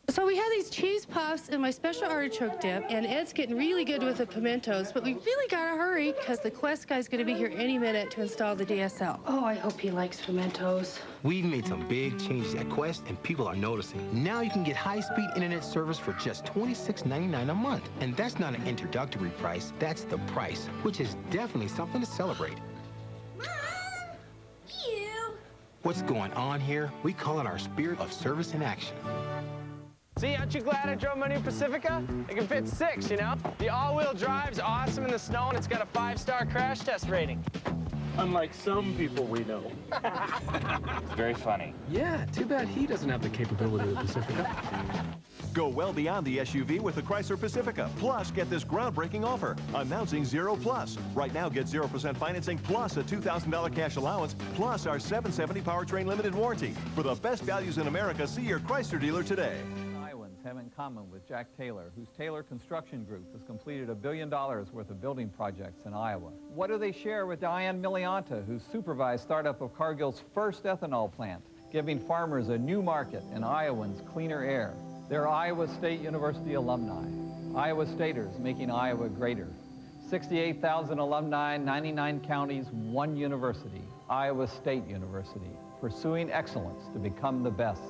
So we have these cheese puffs and my special artichoke dip, and Ed's getting really good with the pimentos, but we really gotta hurry because the Quest guy's gonna be here any minute to install the DSL. Oh, I hope he likes pimentos. We've made some big changes at Quest, and people are noticing. Now you can get high-speed internet service for just $26.99 a month. And that's not an introductory price, that's the price, which is definitely something to celebrate. Mom! Ew! What's going on here? We call it our spirit of service in action. See, aren't you glad I drove my new Pacifica? It can fit 6, you know? The all-wheel drive's awesome in the snow, and it's got a 5-star crash test rating. Unlike some people we know. It's very funny. Yeah, too bad he doesn't have the capability of the Pacifica. Go well beyond the SUV with the Chrysler Pacifica. Plus, get this groundbreaking offer. Announcing Zero Plus. Right now, get 0% financing plus a $2,000 cash allowance, plus our 770 powertrain limited warranty. For the best values in America, see your Chrysler dealer today. Have in common with Jack Taylor, whose Taylor Construction Group has completed $1 billion worth of building projects in Iowa. What do they share with Diane Milianta, who supervised startup of Cargill's first ethanol plant, giving farmers a new market and Iowans cleaner air? They're Iowa State University alumni. Iowa Staters making Iowa greater. 68,000 alumni, 99 counties, 1 university, Iowa State University, pursuing excellence to become the best.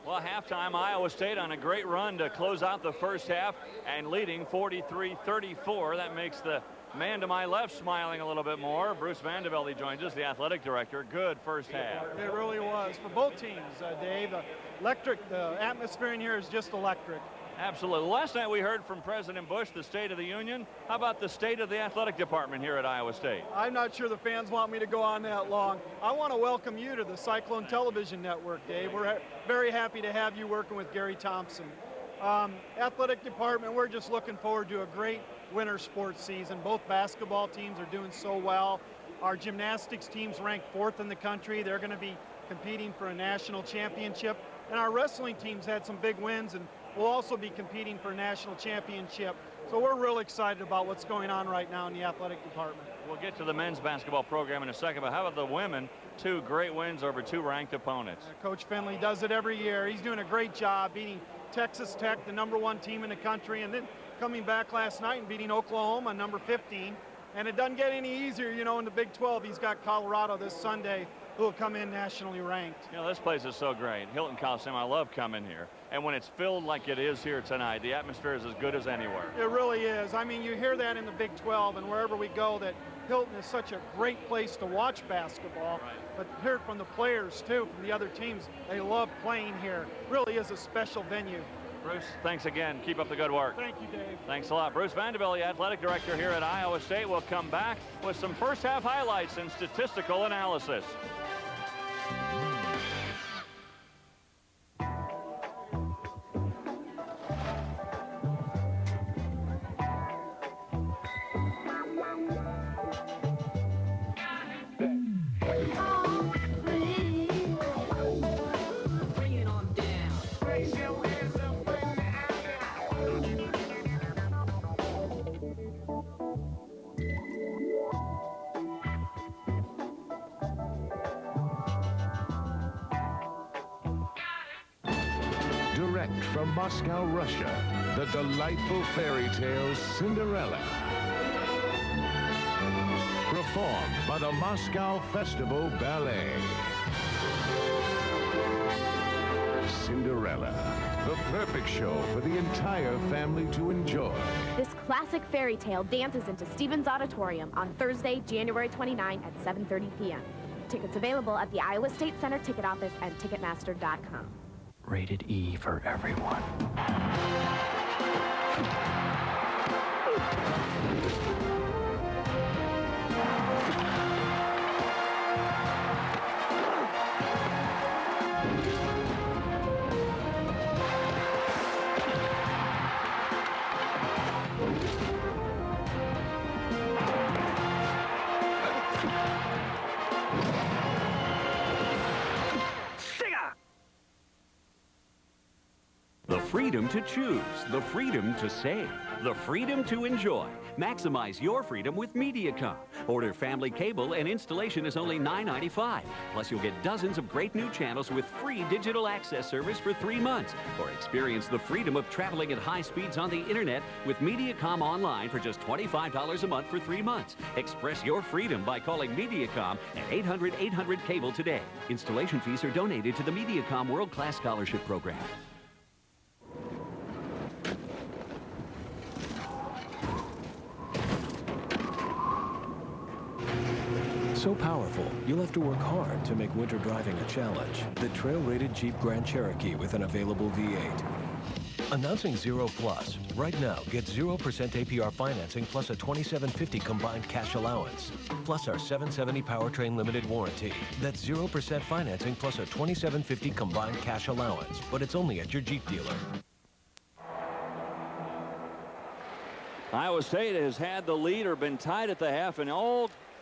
Well, halftime, Iowa State on a great run to close out the first half and leading 43-34. That makes the man to my left smiling a little bit more. Bruce Vandervelde, he joins us, the athletic director. Good first half. It really was for both teams, Dave. The atmosphere in here is just electric. Absolutely. Last night we heard from President Bush, the State of the Union. How about the state of the athletic department here at Iowa State? I'm not sure the fans want me to go on that long. I want to welcome you to the Cyclone Television Network, Dave. We're very happy to have you working with Gary Thompson. Athletic department, we're just looking forward to a great winter sports season. Both basketball teams are doing so well. Our gymnastics team's ranked 4th in the country. They're going to be competing for a national championship. And our wrestling team's had some big wins, and we'll also be competing for a national championship. So we're real excited about what's going on right now in the athletic department. We'll get to the men's basketball program in a second, but how about the women? 2 great wins over 2 ranked opponents. Coach Finley does it every year. He's doing a great job beating Texas Tech, the #1 team in the country, and then coming back last night and beating Oklahoma, number 15. And it doesn't get any easier, you know, in the Big 12. He's got Colorado this Sunday, who will come in nationally ranked. You know, this place is so great. Hilton Coliseum, I love coming here. And when it's filled like it is here tonight, the atmosphere is as good as anywhere. It really is. I mean, you hear that in the Big 12 and wherever we go, that Hilton is such a great place to watch basketball. Right. But hear it from the players, too, from the other teams. They love playing here. Really is a special venue. Bruce, thanks again. Keep up the good work. Thank you, Dave. Thanks a lot. Bruce Vandervelde, athletic director here at Iowa State, will come back with some first half highlights and statistical analysis. Direct from Moscow, Russia, the delightful fairy tale Cinderella. Performed by the Moscow Festival Ballet. Cinderella, the perfect show for the entire family to enjoy. This classic fairy tale dances into Stevens Auditorium on Thursday, January 29 at 7:30 p.m. Tickets available at the Iowa State Center ticket office and Ticketmaster.com. Rated E for everyone. The free freedom to choose, the freedom to save, the freedom to enjoy. Maximize your freedom with Mediacom. Order family cable and installation is only $9.95. Plus, you'll get dozens of great new channels with free digital access service for 3 months. Or experience the freedom of traveling at high speeds on the internet with Mediacom Online for just $25 a month for 3 months. Express your freedom by calling Mediacom at 800-800-CABLE today. Installation fees are donated to the Mediacom World Class Scholarship Program. So powerful, you'll have to work hard to make winter driving a challenge. The trail-rated Jeep Grand Cherokee with an available V8. Announcing Zero Plus. Right now, get 0% APR financing plus a $2,750 combined cash allowance. Plus our $770 powertrain limited warranty. That's 0% financing plus a $2,750 combined cash allowance. But it's only at your Jeep dealer. Iowa State has had the lead or been tied at the half in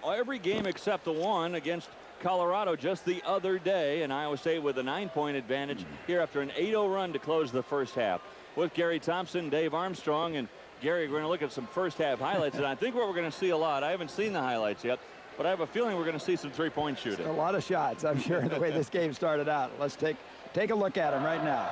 every game except the one against Colorado just the other day, and Iowa State with a 9-point advantage here after an 8-0 run to close the first half. With Gary Thompson, Dave Armstrong, and Gary, we're going to look at some first half highlights, and I think what we're going to see a lot, I haven't seen the highlights yet, but I have a feeling we're going to see some three-point shooting. A lot of shots, I'm sure, the way this game started out. Let's take a look at them right now.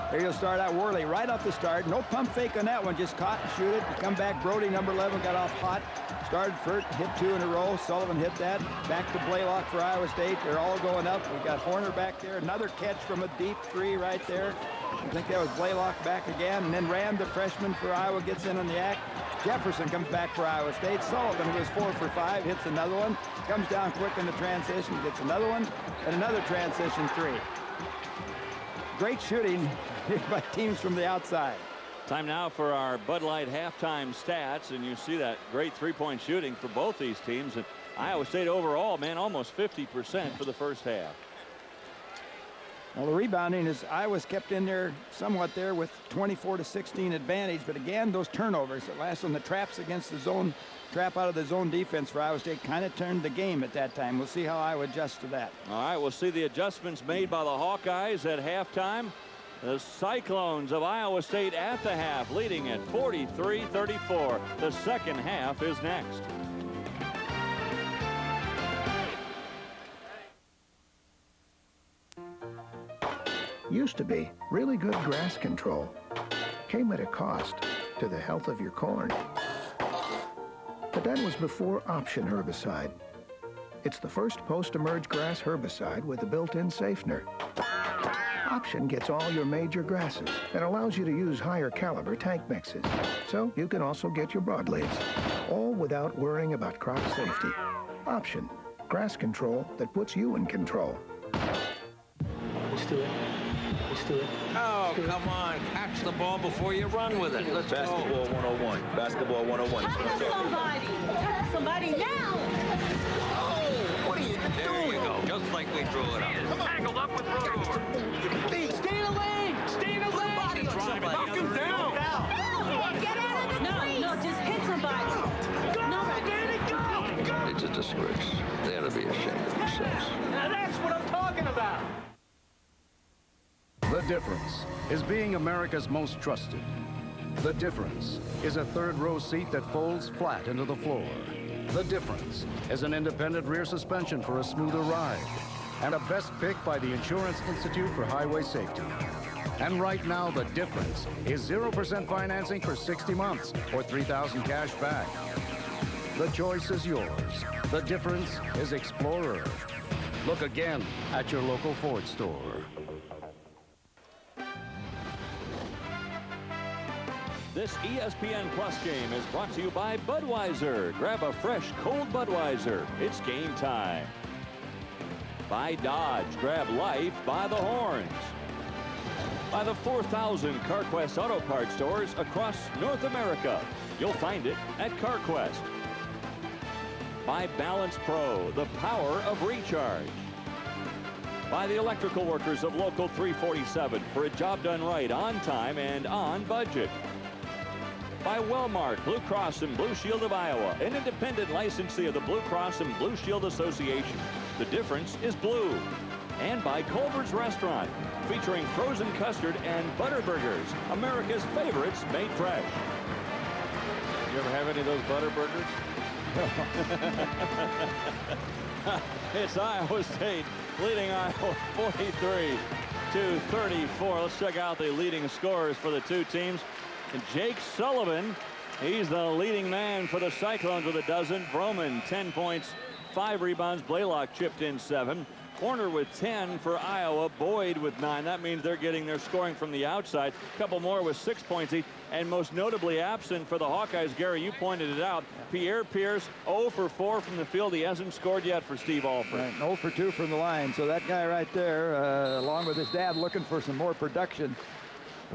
Here you'll start out Worley right off the start. No pump fake on that one. Just caught and shoot it. Come back. Brody, number 11, got off hot. Started first, hit 2 in a row. Sullivan hit that. Back to Blalock for Iowa State. They're all going up. We got Horner back there. Another catch from a deep 3 right there. I think that was Blalock back again. And then Rand, the freshman for Iowa, gets in on the act. Jefferson comes back for Iowa State. Sullivan, who was 4 for 5, hits another one. Comes down quick in the transition, gets another one, and another transition 3. Great shooting by teams from the outside. Time now for our Bud Light halftime stats, and you see that great three-point shooting for both these teams. And Iowa State overall, man, almost 50% for the first half. Well, the rebounding is Iowa's kept in there somewhat there with 24-16 advantage, but again, those turnovers that last on the traps against the zone, trap out of the zone defense for Iowa State kind of turned the game at that time. We'll see how Iowa adjusts to that. All right, we'll see the adjustments made by the Hawkeyes at halftime. The Cyclones of Iowa State at the half, leading at 43-34. The second half is next. Used to be really good grass control. Came at a cost to the health of your corn. But that was before Option herbicide. It's the first post-emerge grass herbicide with a built-in safener. Option gets all your major grasses and allows you to use higher caliber tank mixes. So you can also get your broadleaves, all without worrying about crop safety. Option, grass control that puts you in control. Let's do it. Let's do it. Oh, come on. Catch the ball before you run with it. Let's Basketball 101. Basketball 101. Touch somebody. Touch somebody now. Oh, what are you doing? There you go. Just like we drew it up. Come on. Angled up with Rotor. Stay in the lane. Stay in the lane. Somebody drive it. Knock him down. No, get out of the crease. No, just hit somebody. Go, Danny, go. It's a disgrace. They ought to be ashamed of themselves. Now that's what I'm talking about. The difference is being America's most trusted. The difference is a third-row seat that folds flat into the floor. The difference is an independent rear suspension for a smoother ride. And a best pick by the Insurance Institute for Highway Safety. And right now, the difference is 0% financing for 60 months or $3,000 cash back. The choice is yours. The difference is Explorer. Look again at your local Ford store. This ESPN Plus game is brought to you by Budweiser. Grab a fresh, cold Budweiser. It's game time. By Dodge. Grab life by the horns. By the 4,000 CarQuest Auto Parts stores across North America. You'll find it at CarQuest. By Balance Pro, the power of recharge. By the electrical workers of Local 347 for a job done right, on time and on budget. By Wellmark, Blue Cross and Blue Shield of Iowa, an independent licensee of the Blue Cross and Blue Shield Association. The difference is blue. and by Culver's Restaurant, featuring frozen custard and butter burgers, America's favorites made fresh. You ever have any of those butter burgers? It's Iowa State leading Iowa 43-34. Let's check out the leading scorers for the two teams. And Jake Sullivan, he's the leading man for the Cyclones with a dozen. Vroman, 10 points, 5 rebounds. Blalock chipped in 7. Corner with 10 for Iowa. Boyd with 9. That means they're getting their scoring from the outside. A couple more with 6 points each. And most notably absent for the Hawkeyes, Gary, you pointed it out. Pierre 0 for 4 from the field. He hasn't scored yet for Steve Alford. Right, 0 for 2 from the line. So that guy right there, along with his dad, looking for some more production.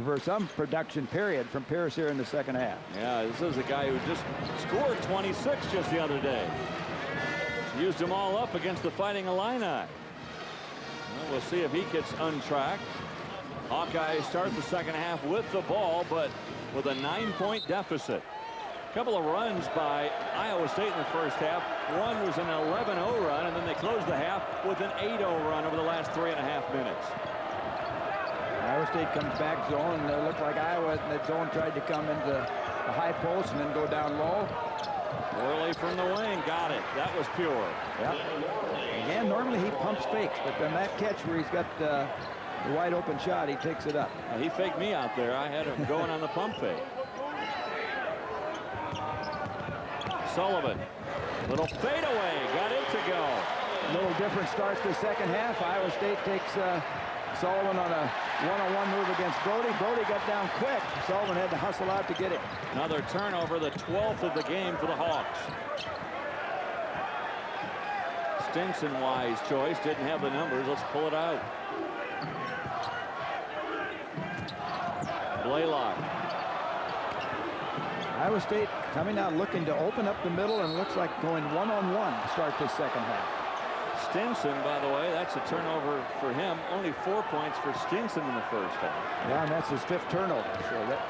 For some production period from Pierce here in the second half. Yeah, this is a guy who just scored 26 just the other day. Used them all up against the Fighting Illini. Well, we'll see if he gets untracked. Hawkeyes start the second half with the ball, but with a 9-point deficit. A couple of runs by Iowa State in the first half. One was an 11-0 run, and then they closed the half with an 8-0 run over the last 3.5 minutes. Iowa State comes back zone, and it looked like Iowa in that zone tried to come into the high post and then go down low. Worley from the wing, got it. That was pure. Yep. Again, normally he pumps fakes, but then that catch where he's got the wide open shot, he takes it up. He faked me out there. I had him going on the pump fake. Sullivan, little fadeaway, got it to go. A little different start to the second half. Iowa State takes Sullivan on a one-on-one move against Brody. Brody got down quick. Sullivan had to hustle out to get it. Another turnover, the 12th of the game for the Hawks. Stinson, wise choice, didn't have the numbers. Let's pull it out. Blalock. Iowa State coming out looking to open up the middle, and looks like going one-on-one to start this second half. Stinson, by the way, that's a turnover for him. Only 4 points for Stinson in the first half. Yeah, and that's his 5th turnover. So that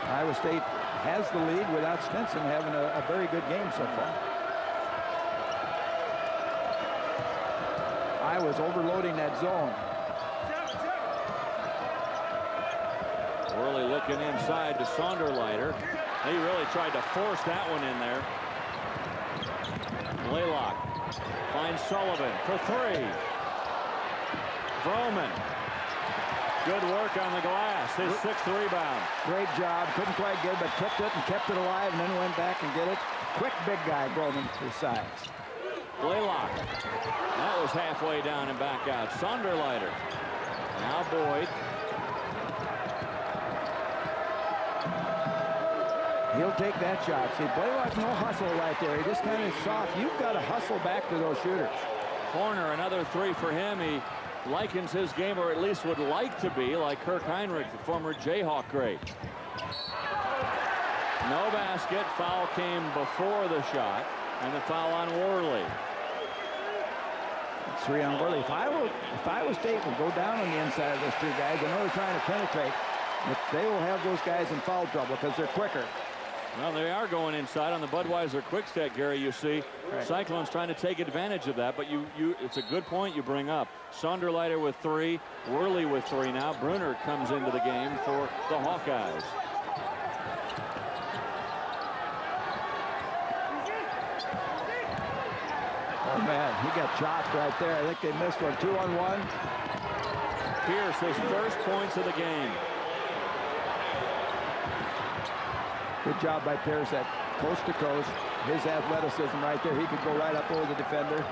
Iowa State has the lead without Stinson having a very good game so far. Iowa's overloading that zone. Worley looking inside to Sonderleiter. He really tried to force that one in there. Blalock finds Sullivan for 3. Vroman. Good work on the glass. His 6th rebound. Great job. Couldn't quite get it, but kept it and kept it alive, and then went back and get it. Quick big guy, Vroman, his size. Blalock. That was halfway down and back out. Sonderleiter. Now Boyd. He'll take that shot. See, Blalock, no hustle right there. He just kind of soft. You've got to hustle back to those shooters. Corner, another 3 for him. He likens his game, or at least would like to be, like Kirk Heinrich, the former Jayhawk great. No basket. Foul came before the shot, and the foul on Worley. 3 on Worley. If Iowa State will go down on the inside of those two guys, I know they're trying to penetrate, but they will have those guys in foul trouble because they're quicker. Well, they are going inside on the Budweiser quick set, Gary, you see. Right. Cyclones trying to take advantage of that, but it's a good point you bring up. Sonderleiter with 3, Worley with 3 now. Brunner comes into the game for the Hawkeyes. Oh, man, he got chopped right there. I think they missed one. 2-on-1. Pierce, his first points of the game. Good job by Pierce at coast to coast. His athleticism right there. He could go right up over the defender.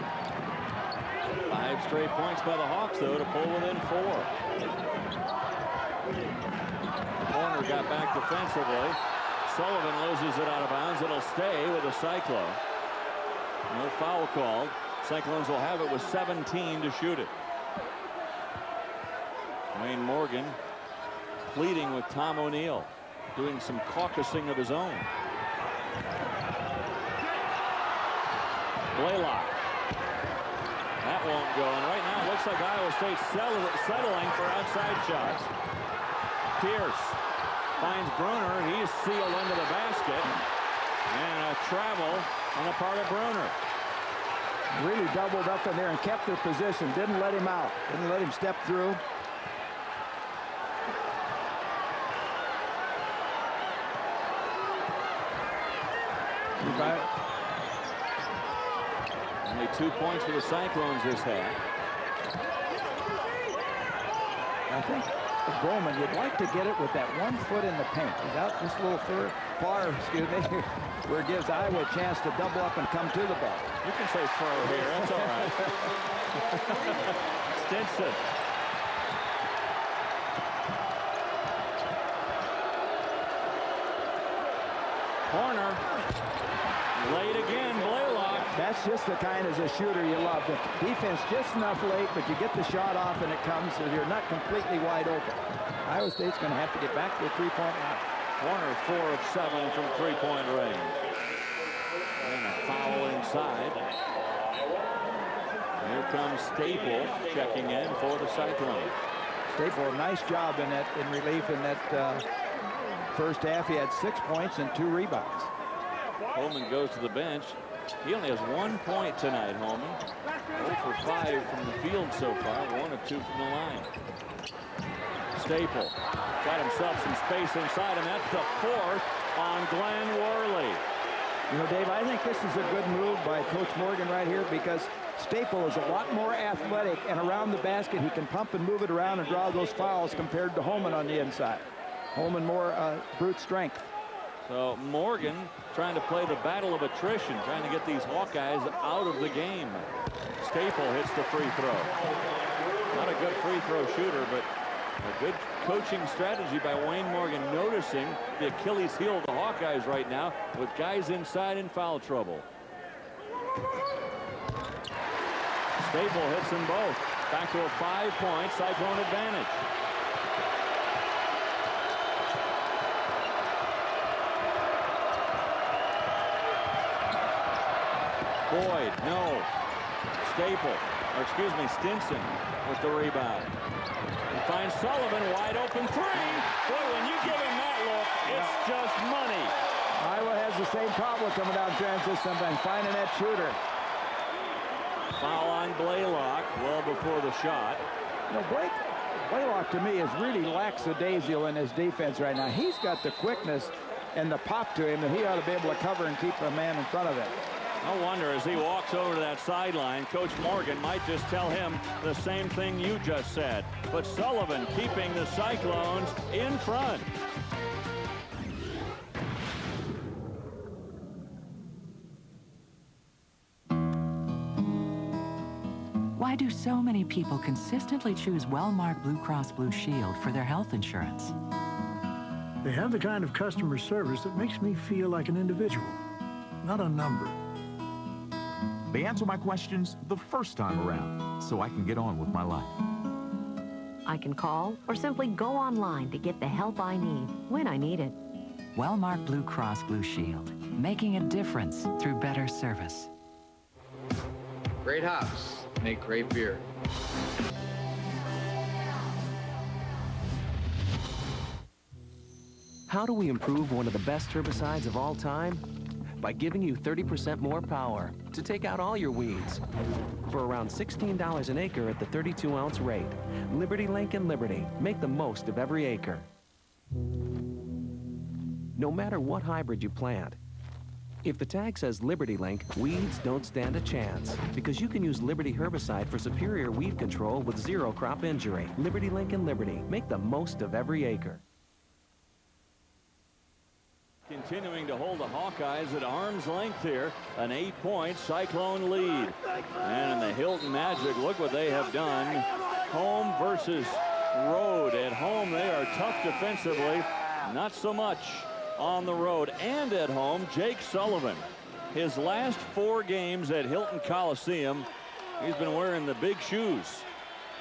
5 straight points by the Hawks, though, to pull within 4. Corner got back defensively. Sullivan loses it out of bounds. It'll stay with a Cyclone. No foul called. Cyclones will have it with 17 to shoot it. Wayne Morgan pleading with Tom O'Neal, doing some caucusing of his own. Blalock. That won't go. And right now it looks like Iowa State settling for outside shots. Pierce finds Brunner. He's sealed under the basket. And a travel on the part of Brunner. really doubled up in there and kept their position. Didn't let him out. Didn't let him step through. Only 2 points for the Cyclones this half. I think Vroman would like to get it with that 1 foot in the paint. He's out this little far, excuse me, where it gives Iowa a chance to double up and come to the ball. You can say fur here. That's all right. Stinson. Corner. Late again, Blalock. That's just the kind as a shooter you love. The defense just enough late, but you get the shot off and it comes, so you're not completely wide open. Iowa State's going to have to get back to the three-point line. Warner 4 of 7 from three-point range. And a foul inside. Here comes Staple checking in for the Cyclones. Staple, a nice job in relief in that first half. He had 6 points and 2 rebounds. Homan goes to the bench. He only has 1 point tonight, Homan. 0 for 5 from the field so far, 1 of 2 from the line. Staple got himself some space inside him. That's the 4th on Glen Worley. You know, Dave, I think this is a good move by Coach Morgan right here because Staple is a lot more athletic, and around the basket he can pump and move it around and draw those fouls compared to Homan on the inside. Homan more brute strength. So Morgan trying to play the battle of attrition, trying to get these Hawkeyes out of the game. Staple hits the free throw. Not a good free throw shooter, but a good coaching strategy by Wayne Morgan, noticing the Achilles heel of the Hawkeyes right now with guys inside in foul trouble. Staple hits them both. Back to a 5-point Cyclone advantage. Boyd, no. Staple, or excuse me, Stinson with the rebound. He finds Sullivan, wide open 3. Boy, when you give him that look, it's just money. Iowa has the same problem coming down transition sometimes, finding that shooter. Foul on Blalock well before the shot. You know, Blalock to me is really lackadaisical in his defense right now. He's got the quickness and the pop to him that he ought to be able to cover and keep a man in front of him. No wonder as he walks over to that sideline, Coach Morgan might just tell him the same thing you just said. But Sullivan keeping the Cyclones in front. Why do so many people consistently choose Wellmark Blue Cross Blue Shield for their health insurance? They have the kind of customer service that makes me feel like an individual, not a number. They answer my questions the first time around, so I can get on with my life. I can call or simply go online to get the help I need when I need it. Wellmark Blue Cross Blue Shield, making a difference through better service. Great hops make great beer. How do we improve one of the best herbicides of all time? By giving you 30% more power to take out all your weeds. For around $16 an acre at the 32-ounce rate. Liberty Link and Liberty make the most of every acre. No matter what hybrid you plant, if the tag says Liberty Link, weeds don't stand a chance because you can use Liberty herbicide for superior weed control with 0 crop injury. Liberty Link and Liberty make the most of every acre. Continuing to hold the Hawkeyes at arm's length here. An 8-point Cyclone lead. And in the Hilton Magic, look what they have done. Home versus road. At home, they are tough defensively. Not so much on the road. And at home, Jake Sullivan. His last 4 games at Hilton Coliseum, he's been wearing the big shoes.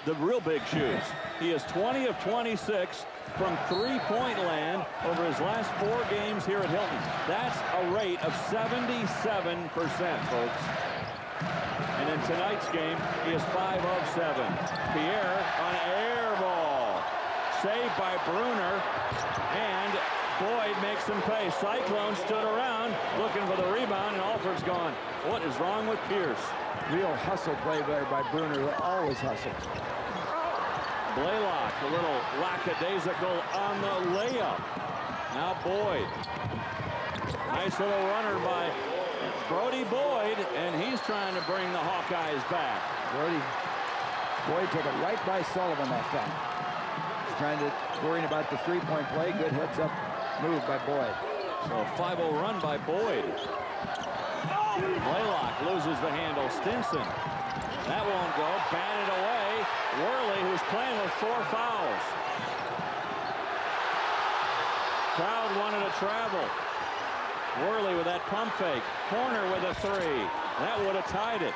The real big shoes. He is 20 of 26 from three-point land over his last 4 games here at Hilton. That's a rate of 77%, folks. And in tonight's game, he is 5 of 7. Pierre on air ball. Saved by Bruner. And Boyd makes them pay. Cyclone stood around looking for the rebound, and Alford's gone. What is wrong with Pierce? Real hustle play there by Bruner, who always hustles. Blalock, a little lackadaisical on the layup. Now Boyd. Nice little runner by Brody Boyd, and he's trying to bring the Hawkeyes back. Boyd took it right by Sullivan that time. He's trying to worrying about the three-point play. Good heads-up move by Boyd. So a 5-0 run by Boyd. Blalock loses the handle. Stinson. That won't go. Batted away. Worley, who's playing with 4 fouls. Crowd wanted to travel. Worley with that pump fake. Corner with a 3. That would have tied it.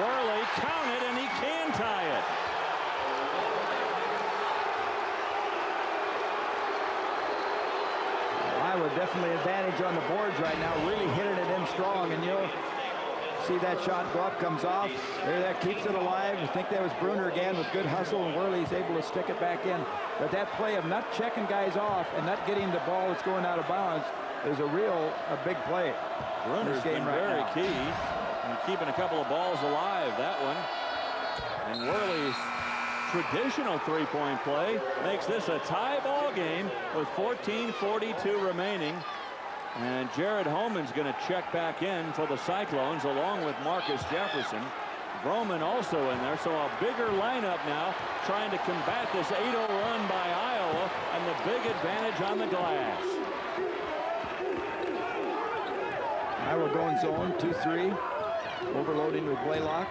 Worley counted, and he can tie it. Iowa definitely advantage on the boards right now, really hitting it in strong, and you'll see that shot go up, comes off. There, that keeps it alive. I think that was Bruner again with good hustle, and Worley's able to stick it back in. But that play of not checking guys off and not getting the ball that's going out of bounds is a big play. Bruner's been very key in keeping a couple of balls alive, that one. And Worley's traditional three-point play makes this a tie ball game with 14:42 remaining. And Jared Homan's going to check back in for the Cyclones along with Marcus Jefferson. Vroman also in there, so a bigger lineup now trying to combat this 8-0 run by Iowa and the big advantage on the glass. Iowa going zone 2-3, overloading with Blalock.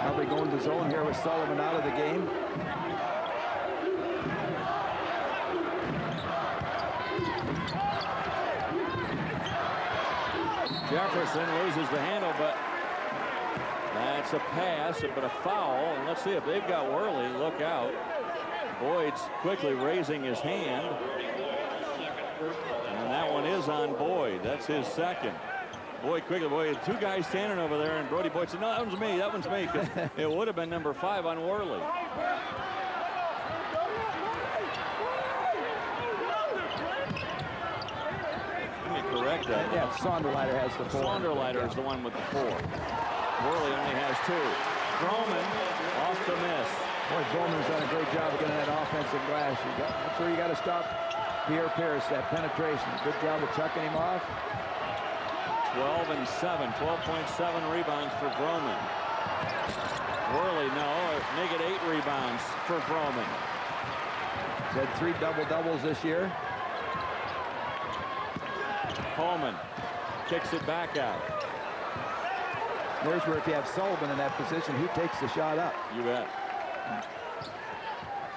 Probably going to zone here with Sullivan out of the game. Jefferson loses the handle, but that's a pass, but a foul. And let's see if they've got Worley. Look out. Boyd's quickly raising his hand. And that one is on Boyd. That's his second. Boyd quickly, Boyd, 2 guys standing over there, and Brody Boyd said, no, that one's me, that one's me, because it would have been number 5 on Worley. Let me correct that. Yeah, Sonderleiter has the 4. Sonderleiter is the one with the 4. Worley only has 2. Vroman off the miss. Boy, Vroman's done a great job of getting that offensive glass. That's where you got to stop Pierre, that penetration. Good job of chucking him off. 12 and 7, 12.7 rebounds for Vroman. Worley, no, make it 8 rebounds for Vroman. He's had 3 double-doubles this year. Homan kicks it back out. There's where if you have Sullivan in that position, he takes the shot up. You bet.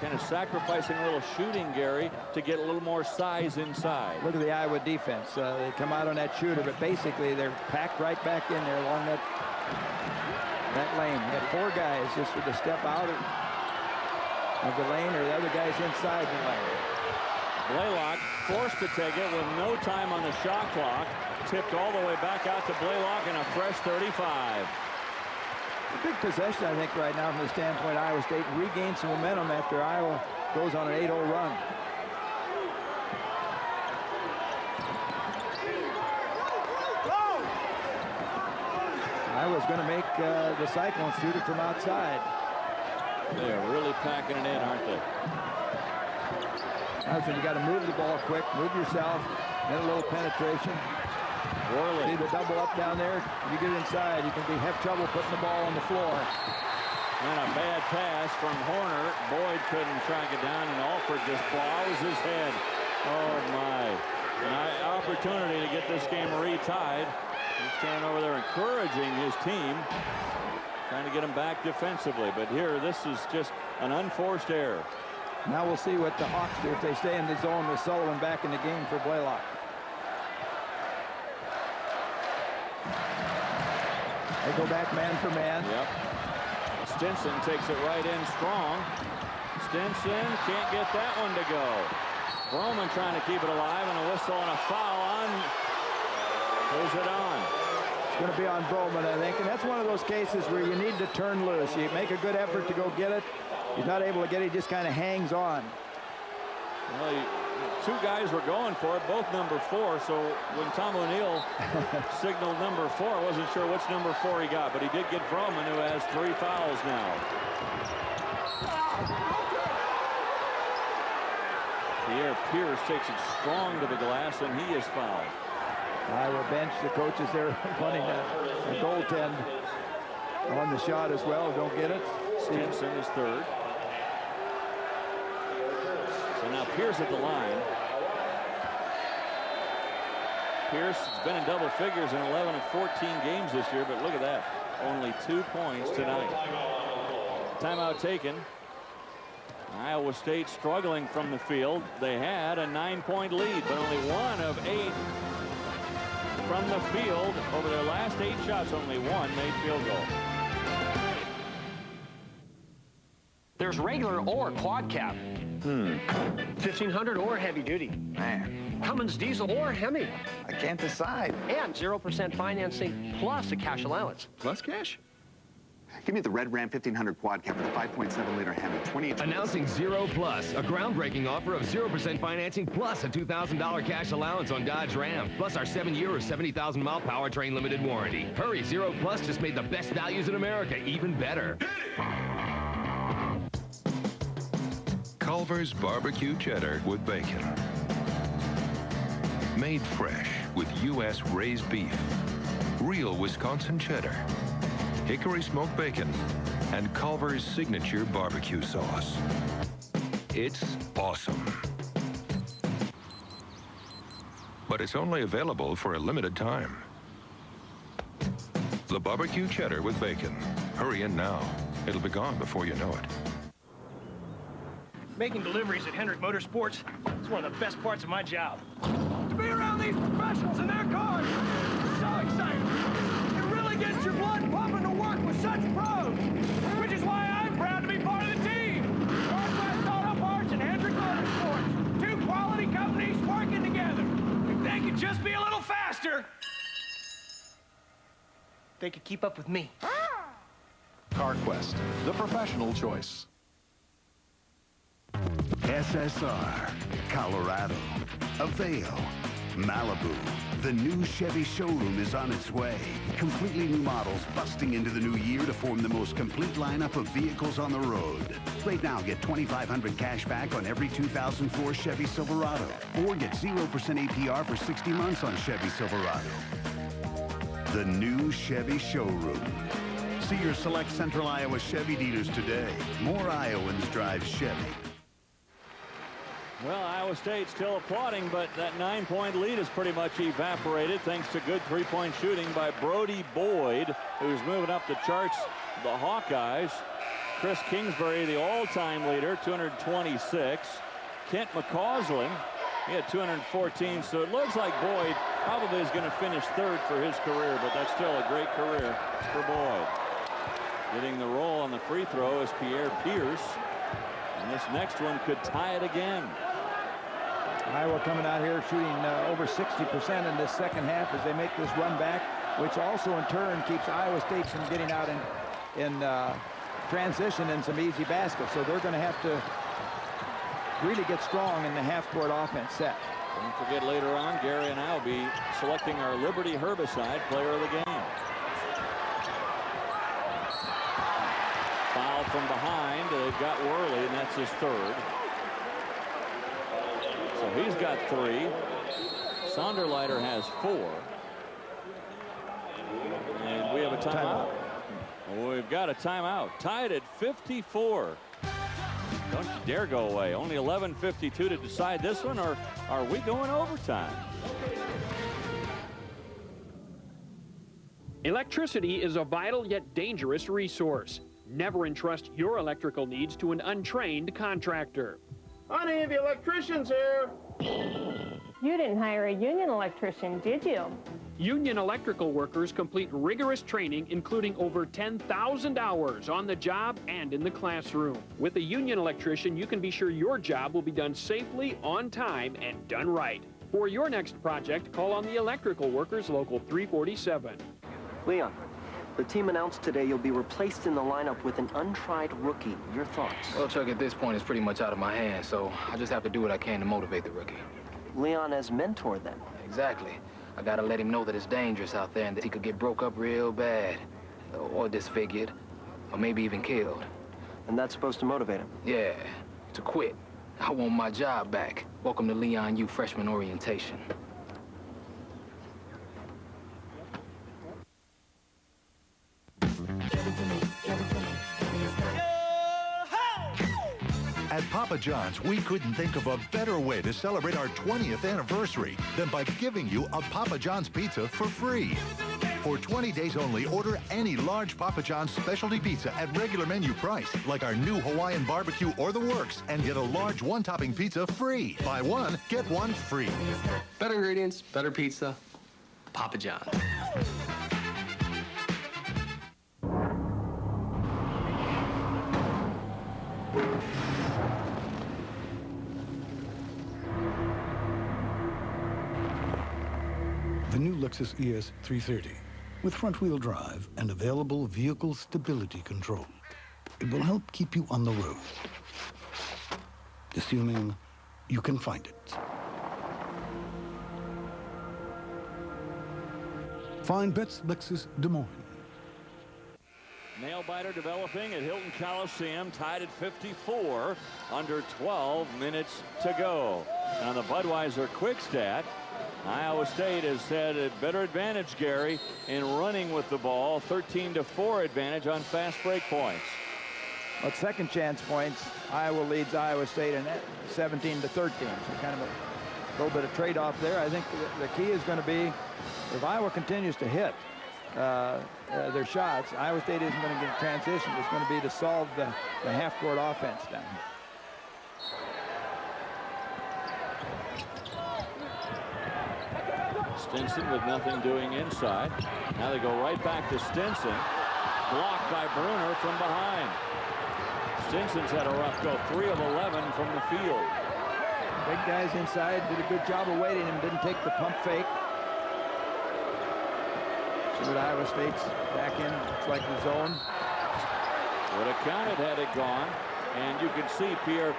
Kind of sacrificing a little shooting, Gary, to get a little more size inside. Look at the Iowa defense. They come out on that shooter, but basically they're packed right back in there along that lane. You got 4 guys just with the step out of the lane, or the other guys inside the lane. Blalock forced to take it with no time on the shot clock. Tipped all the way back out to Blalock, and a fresh 35. A big possession, I think, right now from the standpoint of Iowa State. Regains some momentum after Iowa goes on an 8-0 run. Iowa's going to make the Cyclones shoot it from outside. They're really packing it in, aren't they? That's when you got to move the ball quick, move yourself, then a little penetration. Worley. See the double up down there. If you get inside, you can have trouble putting the ball on the floor. And a bad pass from Horner. Boyd couldn't track it down, and Alford just plows his head. Oh, my. An opportunity to get this game retied. He's standing over there encouraging his team, trying to get him back defensively. But here, this is just an unforced error. Now we'll see what the Hawks do if they stay in the zone with Sullivan back in the game for Blalock. They go back man for man. Yep. Stinson takes it right in strong. Stinson can't get that one to go. Vroman trying to keep it alive, and a whistle and a foul on. Who's it on? It's going to be on Vroman, I think. And that's one of those cases where you need to turn loose. You make a good effort to go get it. He's not able to get it. He just kind of hangs on. Well, two guys were going for it, both number 4. So when Tom O'Neill signaled number 4, I wasn't sure which number 4 he got, but he did get Vroman, who has 3 fouls now. Pierre takes it strong to the glass, and he is fouled. Iowa bench, the coaches there running a goaltend on the shot as well. Don't get it. Stinson is third. So now Pierce at the line. Pierce has been in double figures in 11 of 14 games this year, but look at that. Only 2 points tonight. Timeout taken. Iowa State struggling from the field. They had a 9-point lead, but only 1 of 8 from the field. Over their last 8 shots, only 1 made field goal. There's regular or quad cab. 1500 or heavy duty. Man. Cummins diesel or Hemi. I can't decide. And 0% financing plus a cash allowance. Plus cash? Give me the red Ram 1500 quad cab with a 5.7-liter Hemi. 28. Announcing Zero Plus, a groundbreaking offer of 0% financing plus a $2,000 cash allowance on Dodge Ram, plus our 7-year or 70,000-mile powertrain limited warranty. Hurry, Zero Plus just made the best values in America even better. Culver's barbecue cheddar with bacon. Made fresh with U.S. raised beef, real Wisconsin cheddar, hickory smoked bacon, and Culver's signature barbecue sauce. It's awesome. But it's only available for a limited time. The barbecue cheddar with bacon. Hurry in now. It'll be gone before you know it. Making deliveries at Hendrick Motorsports is one of the best parts of my job. To be around these professionals and their cars is so exciting. It really gets your blood pumping to work with such pros, which is why I'm proud to be part of the team. Northwest Auto Parts and Hendrick Motorsports, 2 quality companies working together. If they could just be a little faster, they could keep up with me. CarQuest, the professional choice. SSR, Colorado, Avail, Malibu. The new Chevy showroom is on its way. Completely new models busting into the new year to form the most complete lineup of vehicles on the road. Right now, get $2,500 cash back on every 2004 Chevy Silverado. Or get 0% APR for 60 months on Chevy Silverado. The new Chevy showroom. See your select Central Iowa Chevy dealers today. More Iowans drive Chevy. Well, Iowa State still applauding, but that 9-point lead is pretty much evaporated thanks to good 3-point shooting by Brody Boyd, who's moving up the charts. The Hawkeyes. Chris Kingsbury, the all-time leader, 226. Kent McCausland, he had 214. So it looks like Boyd probably is going to finish 3rd for his career, but that's still a great career for Boyd. Getting the roll on the free throw is Pierre. And this next one could tie it again. Iowa coming out here shooting over 60% in this second half as they make this run back, which also in turn keeps Iowa State from getting out in transition and some easy baskets. So they're going to have to really get strong in the half-court offense set. Don't forget later on, Gary and I will be selecting our Liberty Herbicide player of the game. Foul from behind. They've got Worley, and that's his 3rd. So he's got 3. Sonderleiter has 4. And we have a timeout. We've got a timeout. Tied at 54. Don't you dare go away. Only 11:52 to decide this one, or are we going overtime? Electricity is a vital yet dangerous resource. Never entrust your electrical needs to an untrained contractor. Honey, the electrician's here. You didn't hire a union electrician, did you? Union electrical workers complete rigorous training, including over 10,000 hours on the job and in the classroom. With a union electrician, you can be sure your job will be done safely, on time, and done right. For your next project, call on the Electrical Workers Local 347. Leon, The team announced today you'll be replaced in the lineup with an untried rookie. Your thoughts? Well, Chuck, at this point, it's pretty much out of my hands, so I just have to do what I can to motivate the rookie. Leon as mentor, then? Exactly. I gotta let him know that it's dangerous out there and that he could get broke up real bad. Or disfigured. Or maybe even killed. And that's supposed to motivate him? Yeah, to quit. I want my job back. Welcome to Leon U freshman orientation. At Papa John's, we couldn't think of a better way to celebrate our 20th anniversary than by giving you a Papa John's pizza for free. For 20 days only, order any large Papa John's specialty pizza at regular menu price, like our new Hawaiian barbecue or the works, and get a large one-topping pizza free. Buy one, get one free. Better ingredients, better pizza, Papa John's. The new Lexus ES 330 with front-wheel drive and available vehicle stability control. It will help keep you on the road, assuming you can find it. Find Betts Lexus Des Moines. Nail-biter developing at Hilton Coliseum, tied at 54, under 12 minutes to go. And on the Budweiser quick stat, Iowa State has had a better advantage, Gary, in running with the ball. 13-4 advantage on fast break points. But second chance points, Iowa leads Iowa State in 17-13. So kind of a little bit of trade-off there. I think the key is going to be, if Iowa continues to hit their shots, Iowa State isn't going to get transition. It's going to be to solve the half-court offense down here. Stinson with nothing doing inside. Now they go right back to Stinson. Blocked by Bruner from behind. Stinson's had a rough go, 3 of 11 from the field. Big guys inside did a good job of waiting him, didn't take the pump fake. See what Iowa State's back in, looks like the zone. Would have counted had it gone. And you can see Pierre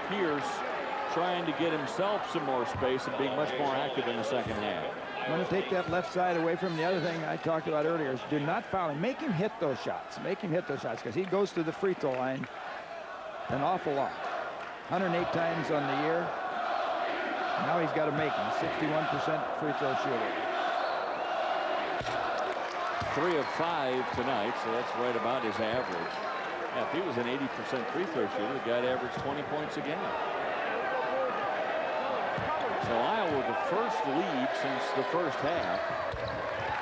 trying to get himself some more space and being much more active in the second half. I'm going to take that left side away from the other thing I talked about earlier is do not foul him. Make him hit those shots. Make him hit those shots because he goes to the free throw line an awful lot. 108 times on the year. Now he's got to make them. 61% free throw shooter. 3 of 5 tonight, so that's right about his average. Yeah, if he was an 80% free throw shooter, the guy'd average 20 points a game. So Iowa with the first lead since the first half.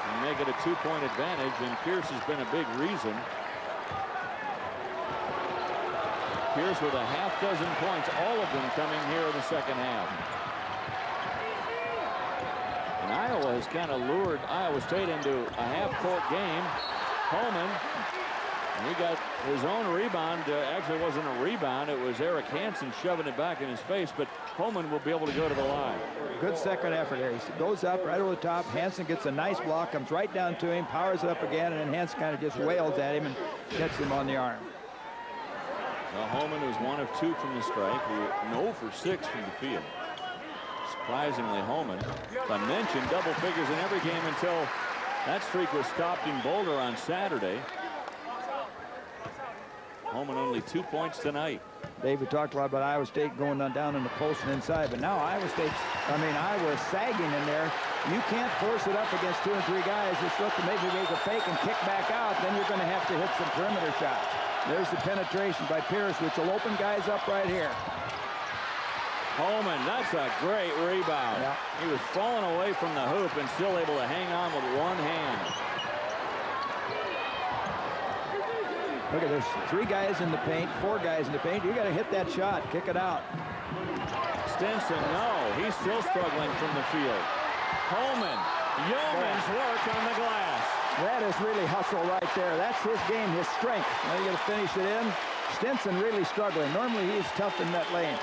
And make it a 2-point advantage, and Pierce has been a big reason. Pierce with a half dozen points, all of them coming here in the second half. And Iowa has kind of lured Iowa State into a half-court game. Homan, he got his own rebound. Actually, it wasn't a rebound. It was Eric Hansen shoving it back in his face, but Homan will be able to go to the line. Good second effort here. He goes up right over the top. Hansen gets a nice block, comes right down to him, powers it up again, and then Hansen kind of just wails at him and gets him on the arm. Well, Homan was 1 of 2 from the strike. 0 for 6 from the field. Surprisingly, Homan, as I mentioned, double figures in every game until that streak was stopped in Boulder on Saturday. Homan only 2 points tonight. David talked a lot about Iowa State going on down in the post and inside, but now Iowa is sagging in there. You can't force it up against 2 and 3 guys. Just look to maybe make a fake and kick back out. Then you're going to have to hit some perimeter shots. There's the penetration by Pierce, which will open guys up right here. Homan, that's a great rebound. Yeah. He was falling away from the hoop and still able to hang on with one hand. Look at, there's 3 guys in the paint, 4 guys in the paint. You got to hit that shot, kick it out. Stinson, no, he's still struggling from the field. Homan, yeoman's work on the glass. That is really hustle right there. That's his game, his strength. Now you got to finish it in. Stinson really struggling. Normally he's tough in that lane.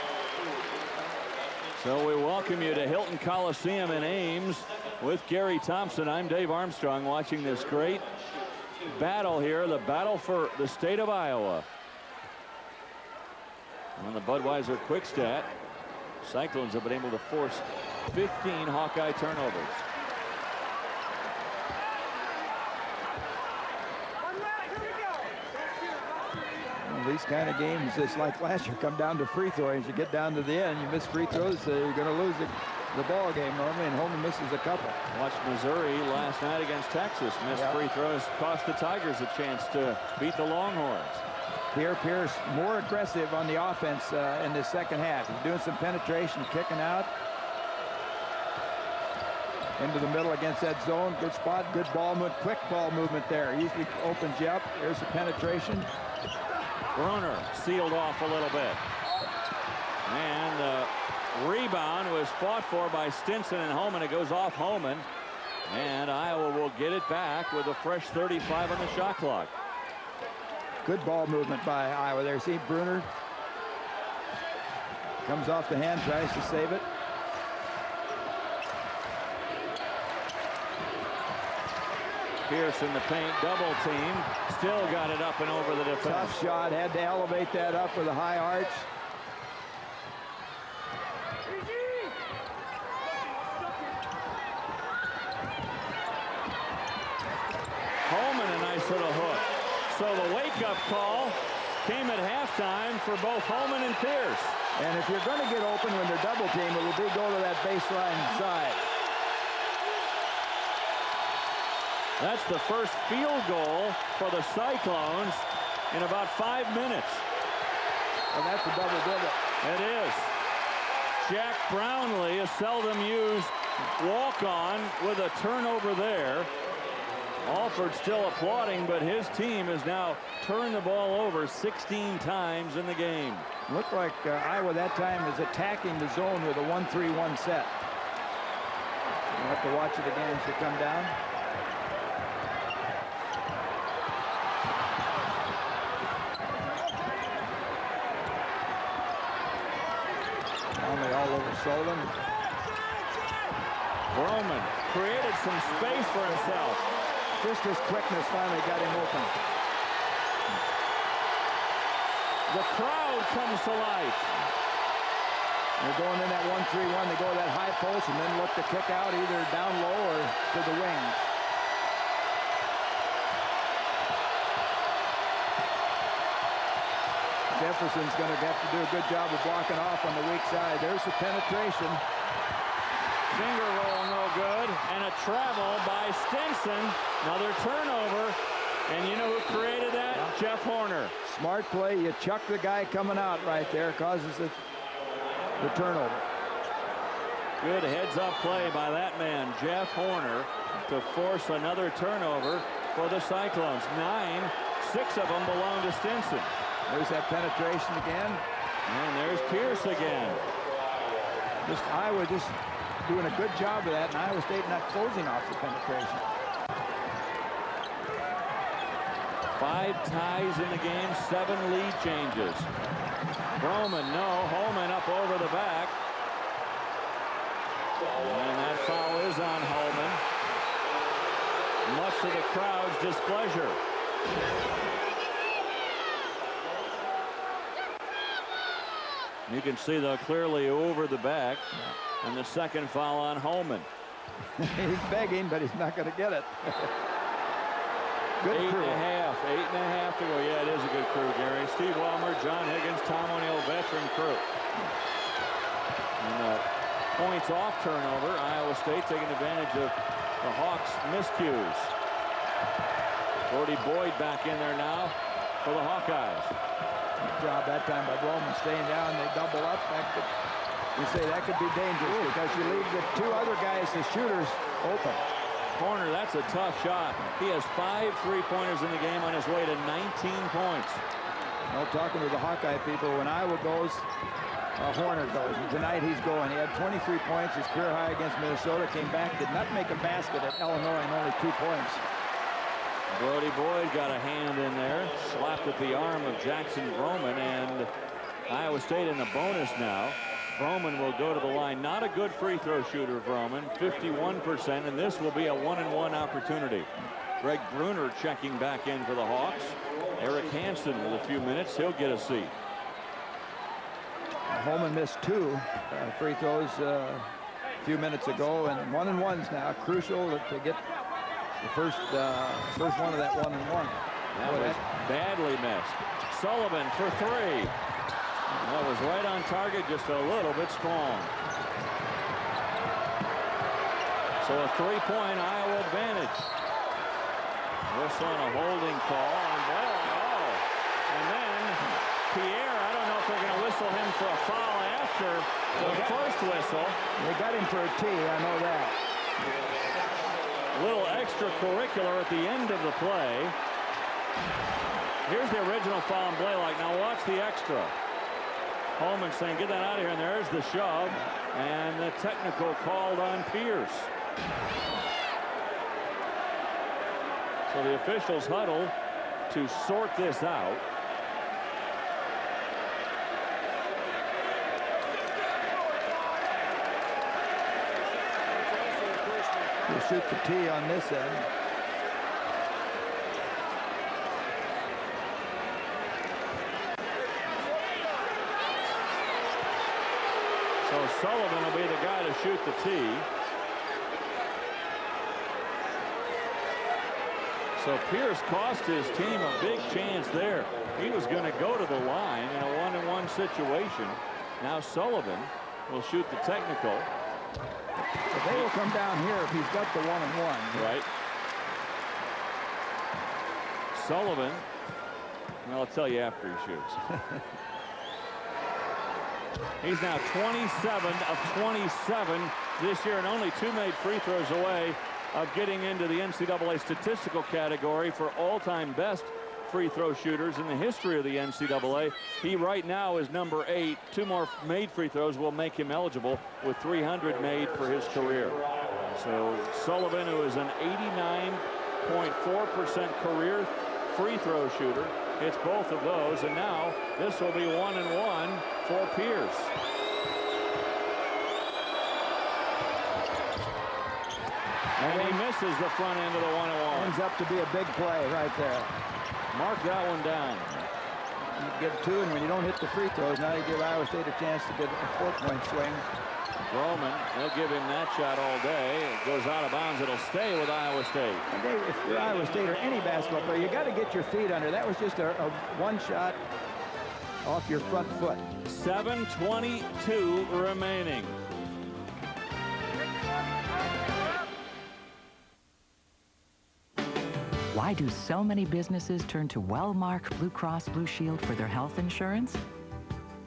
So we welcome you to Hilton Coliseum in Ames with Gary Thompson. I'm Dave Armstrong, watching this great battle here, the battle for the state of Iowa. On the Budweiser quick stat, Cyclones have been able to force 15 Hawkeye turnovers. These kind of games, it's like last year, come down to free throws. You get down to the end, you miss free throws, so you're going to lose the ball game normally, and Homan misses a couple. Watched Missouri last night against Texas. Missed free throws, cost the Tigers a chance to beat the Longhorns. Pierce more aggressive on the offense in the second half. He's doing some penetration, kicking out. Into the middle against that zone. Good spot, good ball movement, quick ball movement there. Usually opens you up. There's the penetration. Bruner sealed off a little bit. And the rebound was fought for by Stinson and Homan. It goes off Homan. And Iowa will get it back with a fresh 35 on the shot clock. Good ball movement by Iowa there. See Bruner. Comes off the hand, tries to save it. Pierce in the paint, double team. Still got it up and over the defense. Tough shot, had to elevate that up with a high arch. Homan, a nice little hook. So the wake-up call came at halftime for both Homan and Pierce. And if you're going to get open when they're double teamed, it will be go to that baseline side. That's the first field goal for the Cyclones in about 5 minutes. And that's a double-double. It is. Jack Brownlee, a seldom used walk-on with a turnover there. Alford still applauding, but his team has now turned the ball over 16 times in the game. Looked like Iowa that time is attacking the zone with a 1-3-1 set. You'll have to watch it again as you come down. All over Sullivan. Vroman created some space for himself. Just his quickness finally got him open. The crowd comes to life. They're going in that 1-3-1. They go to that high post and then look to kick out either down low or to the wings. Jefferson's going to have to do a good job of blocking off on the weak side. There's the penetration. Finger roll no good. And a travel by Stinson. Another turnover. And you know who created that? Yeah. Jeff Horner. Smart play. You chuck the guy coming out right there. Causes the turnover. Good heads-up play by that man, Jeff Horner, to force another turnover for the Cyclones. 6 of them belong to Stinson. There's that penetration again. And there's Pierce again. Iowa just doing a good job of that, and Iowa State not closing off the penetration. 5 ties in the game, 7 lead changes. Vroman, no. Homan up over the back. And that foul is on Homan. Much to the crowd's displeasure. You can see, though, clearly over the back. And the second foul on Homan. He's begging, but he's not going to get it. Good crew. 8.5 to go. Yeah, it is a good crew, Gary. Steve Wellmer, John Higgins, Tom O'Neill, veteran crew. And points off turnover. Iowa State taking advantage of the Hawks' miscues. Brody Boyd back in there now for the Hawkeyes. Good job that time by Vroman staying down. They double up. You say that could be dangerous because you leave the 2 other guys, the shooters, open. Corner, that's a tough shot. He has 5 3-pointers in the game on his way to 19 points. Well, talking to the Hawkeye people, when Iowa goes, Horner goes. And tonight he's going. He had 23 points, his career high against Minnesota. Came back, did not make a basket at Illinois, and only 2 points. Brody Boyd got a hand in there, slapped at the arm of Jackson Vroman, and Iowa State in the bonus now. Vroman will go to the line. Not a good free throw shooter, Vroman, 51%, and this will be a 1-and-1 opportunity. Greg Bruner checking back in for the Hawks. Eric Hansen with a few minutes. He'll get a seat. Homan missed 2 free throws a few minutes ago, and 1-and-1s now. Crucial to get the first one of that 1-and-1. That was badly missed. Sullivan for 3. That was right on target, just a little bit strong. So a 3-point Iowa advantage. Whistle and a holding call on Blalock. Oh, and then Pierre, I don't know if they're going to whistle him for a foul after the first whistle. They got him for a tee, I know that. Little extracurricular at the end of the play. Here's the original foul on Blalock. Now watch the extra. Homan saying, get that out of here, and there's the shove, and the technical called on Pierce. So the officials huddle to sort this out. We'll shoot the tee on this end. So Sullivan will be the guy to shoot the tee. So Pierce cost his team a big chance there. He was going to go to the line in a 1-on-1 situation. Now Sullivan will shoot the technical. So they will come down here if he's got the 1-on-1. Right. Sullivan, well, I'll tell you after he shoots. He's now 27 of 27 this year, and only 2 made free throws away of getting into the NCAA statistical category for all-time best free throw shooters in the history of the NCAA. He right now is number 8. 2 more made free throws will make him eligible with 300 made for his career. So Sullivan, who is an 89.4% career free throw shooter, hits both of those, and now this will be 1-and-1 for Pierce. And he misses the front end of the 1-on-1. Ends up to be a big play right there. Mark that one down. You get 2, and when you don't hit the free throws, now you give Iowa State a chance to get a 4-point swing. Vroman, they'll give him that shot all day. It goes out of bounds. It'll stay with Iowa State. And Dave, if you're Iowa State or any basketball player, you got to get your feet under. That was just a one shot off your front foot. 7:22 remaining. Why do so many businesses turn to Wellmark Blue Cross Blue Shield for their health insurance?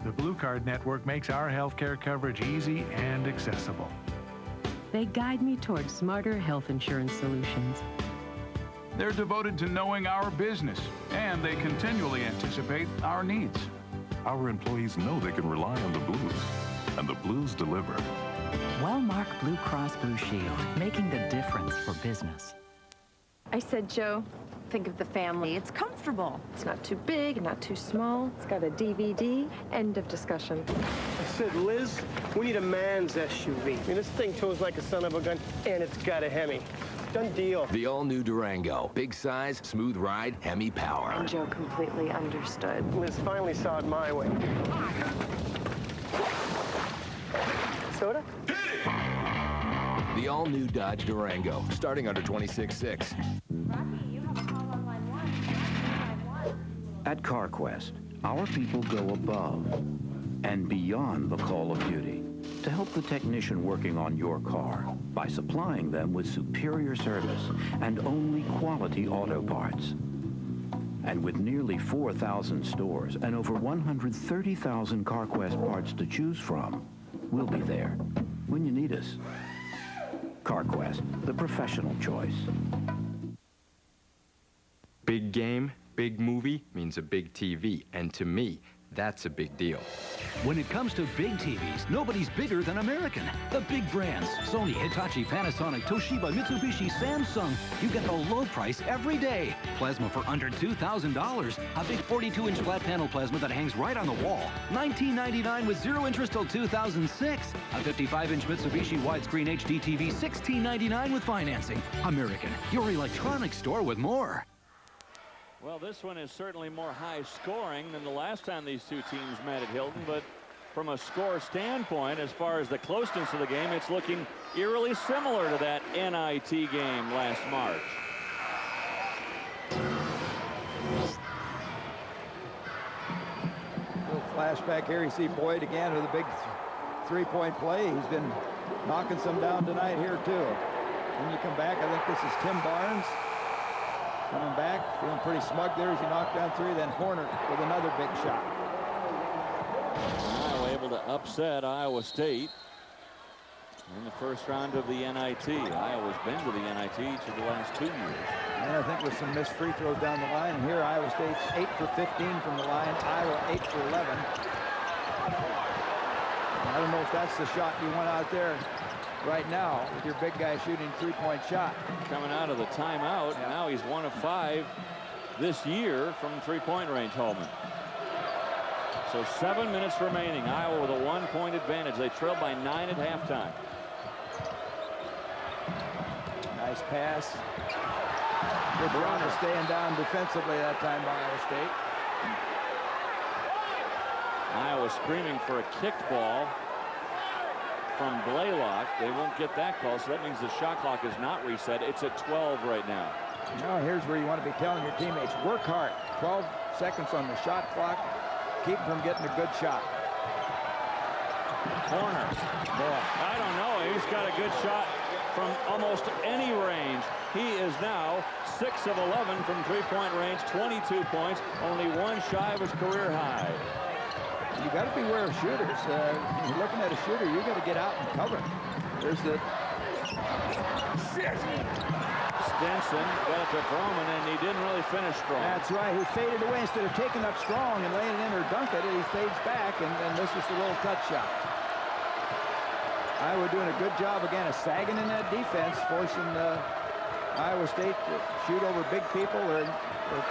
The Blue Card Network makes our healthcare coverage easy and accessible. They guide me towards smarter health insurance solutions. They're devoted to knowing our business, and they continually anticipate our needs. Our employees know they can rely on the Blues, and the Blues deliver. Wellmark Blue Cross Blue Shield, making the difference for business. I said, Joe, think of the family. It's comfortable. It's not too big, not too small. It's got a DVD. End of discussion. I said, Liz, we need a man's SUV. I mean, this thing tows like a son of a gun, and it's got a Hemi. Done deal. The all-new Durango. Big size, smooth ride, Hemi power. And Joe completely understood. Liz finally saw it my way. Soda? The all-new Dodge Durango, starting under $26,600. At CarQuest, our people go above and beyond the call of duty to help the technician working on your car by supplying them with superior service and only quality auto parts. And with nearly 4,000 stores and over 130,000 CarQuest parts to choose from, we'll be there when you need us. CarQuest, the professional choice. Big game, big movie means a big TV. And to me, That's a big deal. When it comes to big TVs, nobody's bigger than American. The big brands, Sony, Hitachi, Panasonic, Toshiba, Mitsubishi, Samsung. You get the low price every day. Plasma for under $2,000. A big 42-inch flat panel plasma that hangs right on the wall. $19.99 with 0 interest till 2006. A 55-inch Mitsubishi widescreen HD TV, $16.99 with financing. American, your electronics store with more. Well, this one is certainly more high scoring than the last time these two teams met at Hilton, but from a score standpoint, as far as the closeness of the game, it's looking eerily similar to that NIT game last March. Little flashback here. You see Boyd again with a big three-point play. He's been knocking some down tonight here, too. When you come back, I think this is Tim Barnes. Coming back, feeling pretty smug there as he knocked down three. Then Horner with another big shot. Iowa able to upset Iowa State in the first round of the NIT. Iowa's been to the NIT each of the last 2 years. And I think with some missed free throws down the line. And here Iowa State's 8 for 15 from the line. Iowa 8 for 11. I don't know if that's the shot you want out there right now with your big guy shooting three-point shot. Coming out of the timeout, and now he's 1 of 5 this year from three-point range, Homan. So 7 minutes remaining. Iowa with a 1-point advantage. They trailed by 9 at halftime. Nice pass. Good job of staying down defensively that time by Iowa State. Iowa screaming for a kicked ball from Blalock. They won't get that call, so that means the shot clock is not reset. It's at 12 right now. Now here's where you want to be telling your teammates, work hard. 12 seconds on the shot clock. Keep them from getting a good shot. Corner. I don't know. He's got a good shot from almost any range. He is now 6 of 11 from three-point range, 22 points, only 1 shy of his career high. You got to beware of shooters. When you're looking at a shooter, you got to get out and cover. There's the Stinson got it to Vroman, and he didn't really finish strong. That's right. He faded away instead of taking up strong and laying it in or dunk it. He fades back, and this is the little touch shot. Iowa doing a good job again of sagging in that defense, forcing Iowa State to shoot over big people or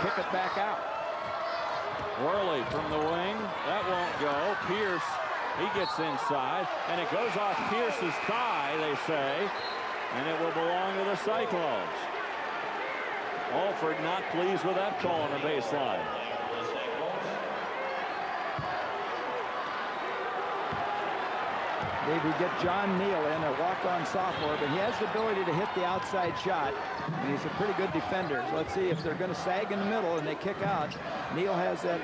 kick it back out. Worley from the wing. That won't go. Pierce, he gets inside, and it goes off Pierce's thigh, they say, and it will belong to the Cyclones. Alford not pleased with that call on the baseline. They would get John Neal in, a walk-on sophomore, but he has the ability to hit the outside shot, and he's a pretty good defender. So let's see if they're going to sag in the middle and they kick out. Neal has that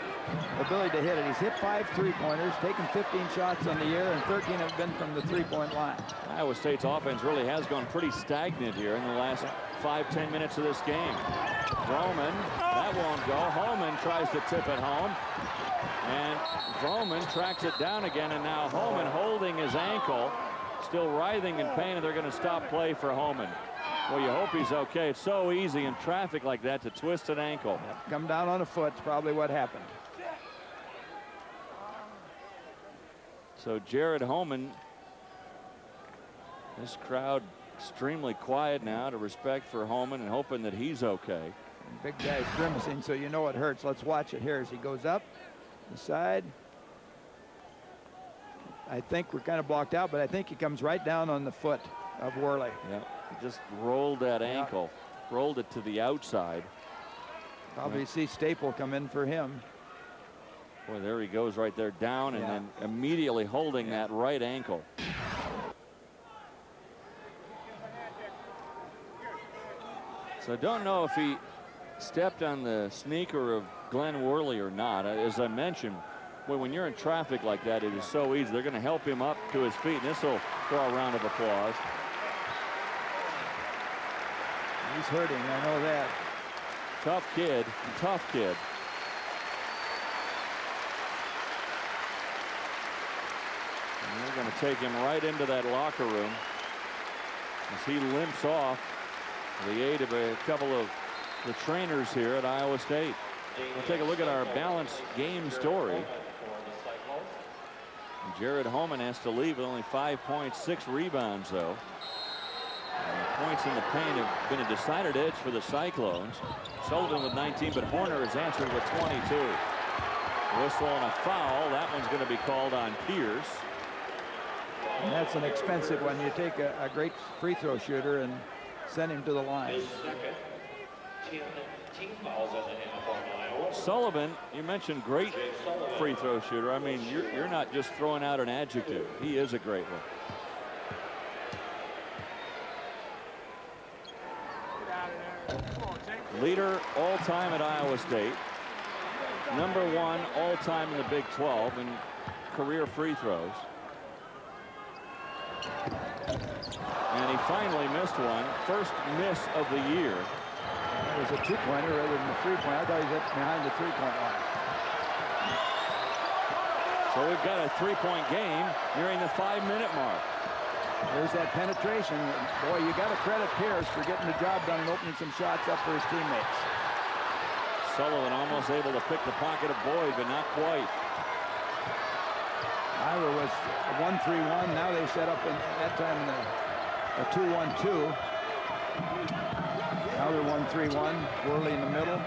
ability to hit it. He's hit 5 three-pointers, taken 15 shots on the year, and 13 have been from the three-point line. Iowa State's offense really has gone pretty stagnant here in the last 5-10 minutes of this game. Vroman, that won't go. Homan tries to tip it home. And Vroman tracks it down again, and now Homan holding his ankle, still writhing in pain, and they're going to stop play for Homan. Well, you hope he's okay. It's so easy in traffic like that to twist an ankle. Come down on a foot is probably what happened. So Jared Homan, this crowd extremely quiet now to respect for Homan and hoping that he's okay. Big guy's grimacing, so you know it hurts. Let's watch it here as he goes up the side. I think we're kind of blocked out, but I think he comes right down on the foot of Worley. Yeah, he just rolled that ankle, rolled it to the outside. Probably see Staple come in for him. Boy, there he goes right there down, and then immediately holding that right ankle. So I don't know if he stepped on the sneaker of Glen Worley or not. As I mentioned, when you're in traffic like that, it is so easy. They're going to help him up to his feet, and this will draw a round of applause. He's hurting, I know that. Tough kid, tough kid. And they're going to take him right into that locker room as he limps off with the aid of a couple of the trainers here at Iowa State. We'll take a look at our balanced game story. Jared Homan has to leave with only 5 points, 6 rebounds, though. And the points in the paint have been a decided edge for the Cyclones. Sullivan with 19, but Horner has answered with 22. Whistle and a foul. That one's going to be called on Pierce. And that's an expensive one. You take a great free throw shooter and send him to the line. Sullivan, you mentioned great free throw shooter. I mean, you're not just throwing out an adjective. He is a great one. Leader all time at Iowa State. #1 all time in the Big 12 in career free throws. And he finally missed one. First miss of the year. That was a two-pointer rather than a three-pointer. I thought he was behind the three-point line. So we've got a 3-point game nearing the 5-minute mark. There's that penetration. Boy, you got to credit Pierce for getting the job done and opening some shots up for his teammates. Sullivan almost able to pick the pocket of Boyd, but not quite. Iowa was a 1-3-1. Now they set up in that time in a 2-1-2. Now they're 1-3-1. Worley in the middle.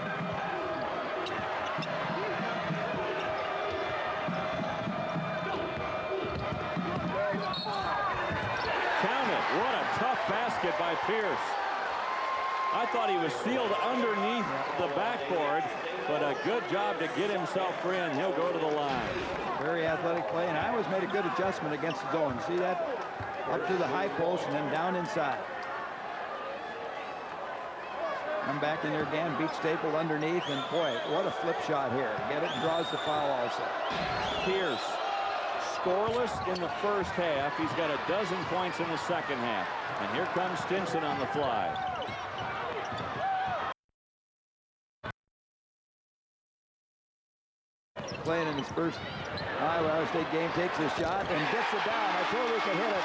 Count it. What a tough basket by Pierce. I thought he was sealed underneath the backboard, but a good job to get himself free, and he'll go to the line. Very athletic play, and Iowa's made a good adjustment against the zone. See that? Up to the high post and then down inside. Come back in there again, beat Staple underneath, and boy, what a flip shot here. Get it and draws the foul also. Pierce, scoreless in the first half. He's got 12 points in the second half. And here comes Stinson on the fly. Playing in his first Iowa State game, takes his shot and gets it down. I told you he could hit it.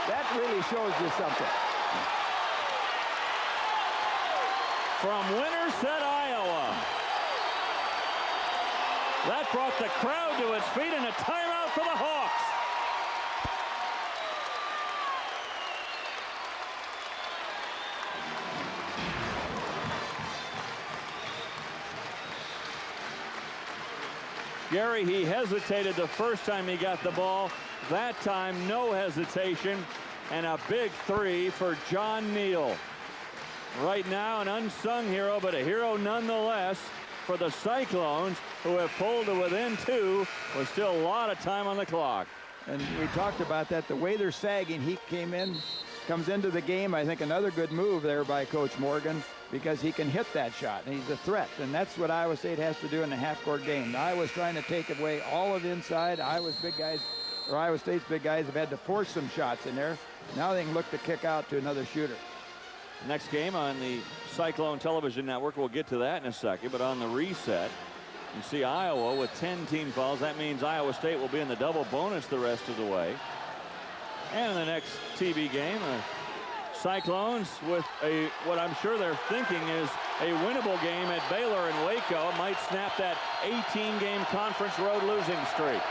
That really shows you something. From Winterset, Iowa. That brought the crowd to its feet, and a timeout for the Hawks. Gary, he hesitated the first time he got the ball. That time, no hesitation, and a big three for John Neal. Right now, an unsung hero, but a hero nonetheless for the Cyclones, who have pulled to within 2 with still a lot of time on the clock. And we talked about that. The way they're sagging, he comes into the game. I think another good move there by Coach Morgan, because he can hit that shot, and he's a threat. And that's what Iowa State has to do in a half-court game. Iowa's trying to take away all of inside. Iowa State's big guys have had to force some shots in there. Now they can look to kick out to another shooter. Next game on the Cyclone Television Network, we'll get to that in a second, but on the reset, you see Iowa with 10 team fouls. That means Iowa State will be in the double bonus the rest of the way. And in the next TV game, Cyclones with what I'm sure they're thinking is a winnable game at Baylor and Waco. Might snap that 18-game conference road losing streak.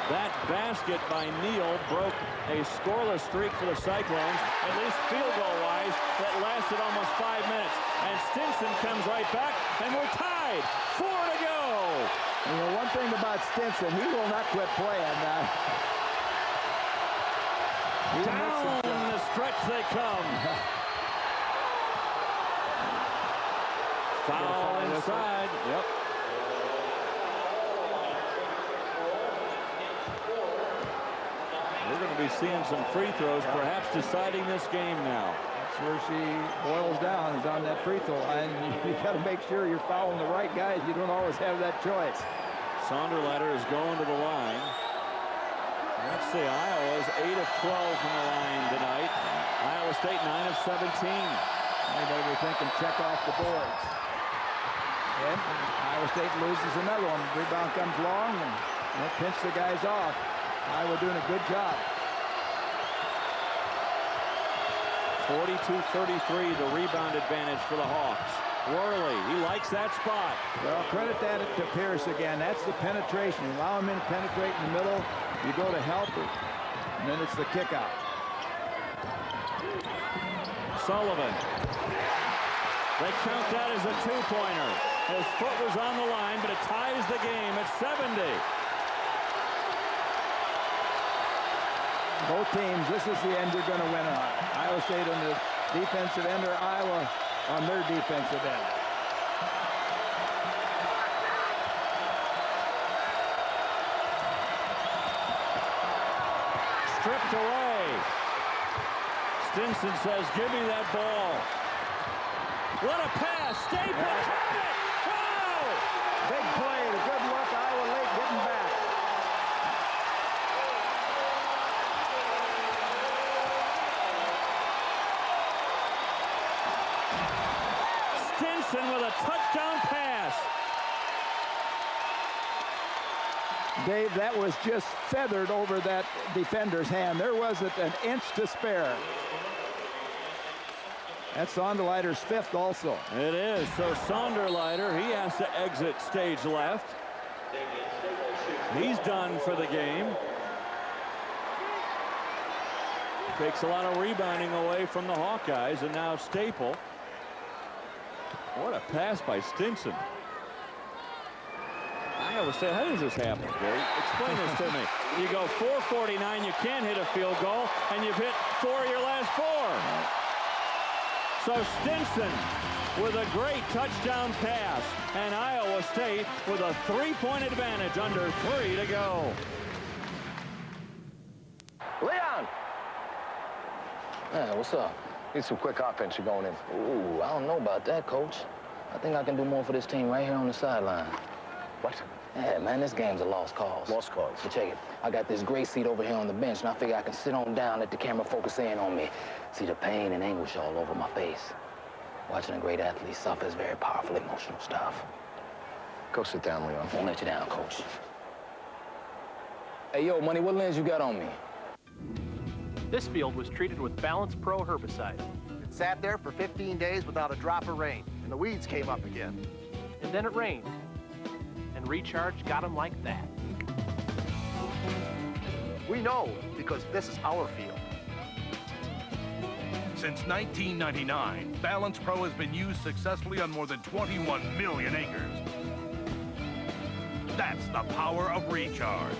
That basket by Neal broke a scoreless streak for the Cyclones, at least field goal-wise, that lasted almost 5 minutes. And Stinson comes right back, and we're tied. 4 to go. You know, one thing about Stinson, he will not quit playing. Down the stretch they come. Foul inside. Yep. We're going to be seeing some free throws, perhaps deciding this game now. That's where she boils down, is on that free throw line. You got to make sure you're fouling the right guys. You don't always have that choice. Sonderleiter is going to the line. Let's see, Iowa's 8 of 12 from the line tonight. Iowa State 9 of 17. Anybody be thinking check off the boards. And Iowa State loses another one. Rebound comes long and they'll pinch the guys off. Iowa doing a good job. 42-33, the rebound advantage for the Hawks. Worley, he likes that spot. Well, credit that to Pierce again. That's the penetration. You allow him in to penetrate in the middle. You go to help it, and then it's the kick out. Sullivan. They count that as a two-pointer. His foot was on the line, but it ties the game at 70. Both teams, this is the end you're going to win on. Iowa State on the defensive end, or Iowa on their defensive end. Stripped away. Stinson says, give me that ball. What a pass. Stay put. Wow! Big play. A good look. Iowa late getting back. Stinson with a touchdown pass. Dave, that was just feathered over that defender's hand. There wasn't an inch to spare. That's Sonderleiter's 5th also. It is. So Sonderleiter, he has to exit stage left. He's done for the game. Takes a lot of rebounding away from the Hawkeyes, and now Staple. What a pass by Stinson. Iowa State, how does this happen, Gary? Explain this to me. You go 449, you can't hit a field goal, and you've hit 4 of your last 4. So Stinson with a great touchdown pass, and Iowa State with a 3-point advantage under 3 to go. Leon! Hey, what's up? Need some quick offense. You're going in. Ooh, I don't know about that, Coach. I think I can do more for this team right here on the sideline. What? Yeah, man, this game's a lost cause. Lost cause. So check it. I got this great seat over here on the bench, and I figure I can sit on down, let the camera focus in on me. See the pain and anguish all over my face. Watching a great athlete suffer is very powerful emotional stuff. Go sit down, Leon. Won't let you down, Coach. Hey, yo, Money, what lens you got on me? This field was treated with Balance Pro herbicide. It sat there for 15 days without a drop of rain, and the weeds came up again. And then it rained. And Recharge got them like that. We know because this is our field. Since 1999, Balance Pro has been used successfully on more than 21 million acres. That's the power of Recharge.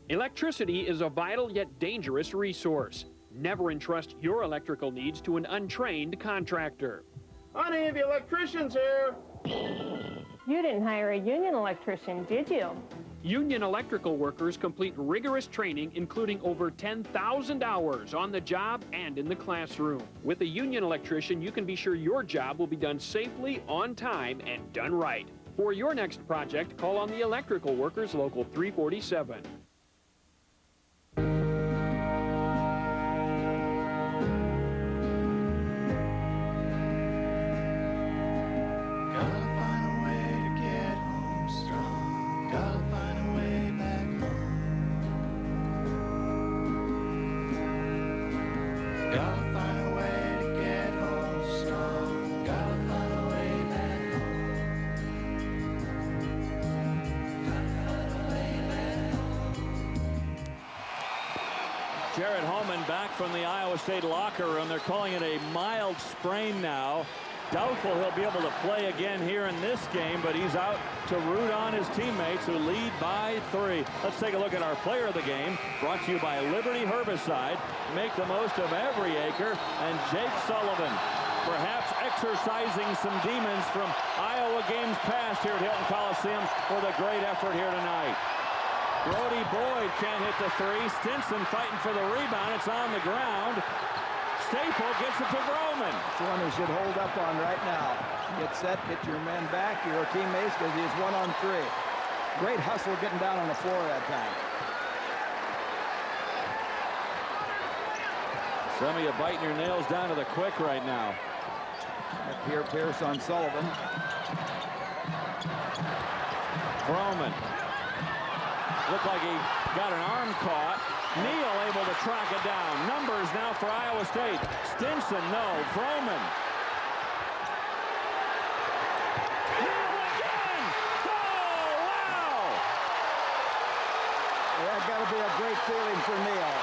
Electricity is a vital yet dangerous resource. Never entrust your electrical needs to an untrained contractor. Honey, the electrician's here. You didn't hire a union electrician, did you? Union electrical workers complete rigorous training, including over 10,000 hours on the job and in the classroom. With a union electrician, you can be sure your job will be done safely, on time, and done right. For your next project, call on the Electrical Workers Local 347. Homan back from the Iowa State locker room. They're calling it a mild sprain now. Doubtful he'll be able to play again here in this game, but he's out to root on his teammates who lead by 3. Let's take a look at our player of the game, brought to you by Liberty Herbicide. Make the most of every acre. And Jake Sullivan, perhaps exercising some demons from Iowa games past here at Hilton Coliseum with a great effort here tonight. Brody Boyd can't hit the 3. Stinson fighting for the rebound. It's on the ground. Staple gets it to Vroman. It's one who should hold up on right now. Get set, get your men back, your teammates, because he's 1-on-3. Great hustle getting down on the floor that time. Some of you biting your nails down to the quick right now. Pierce on Sullivan. Vroman. Looked like he got an arm caught. Neal able to track it down. Numbers now for Iowa State. Stinson, no. Vroman be a great feeling for Neal.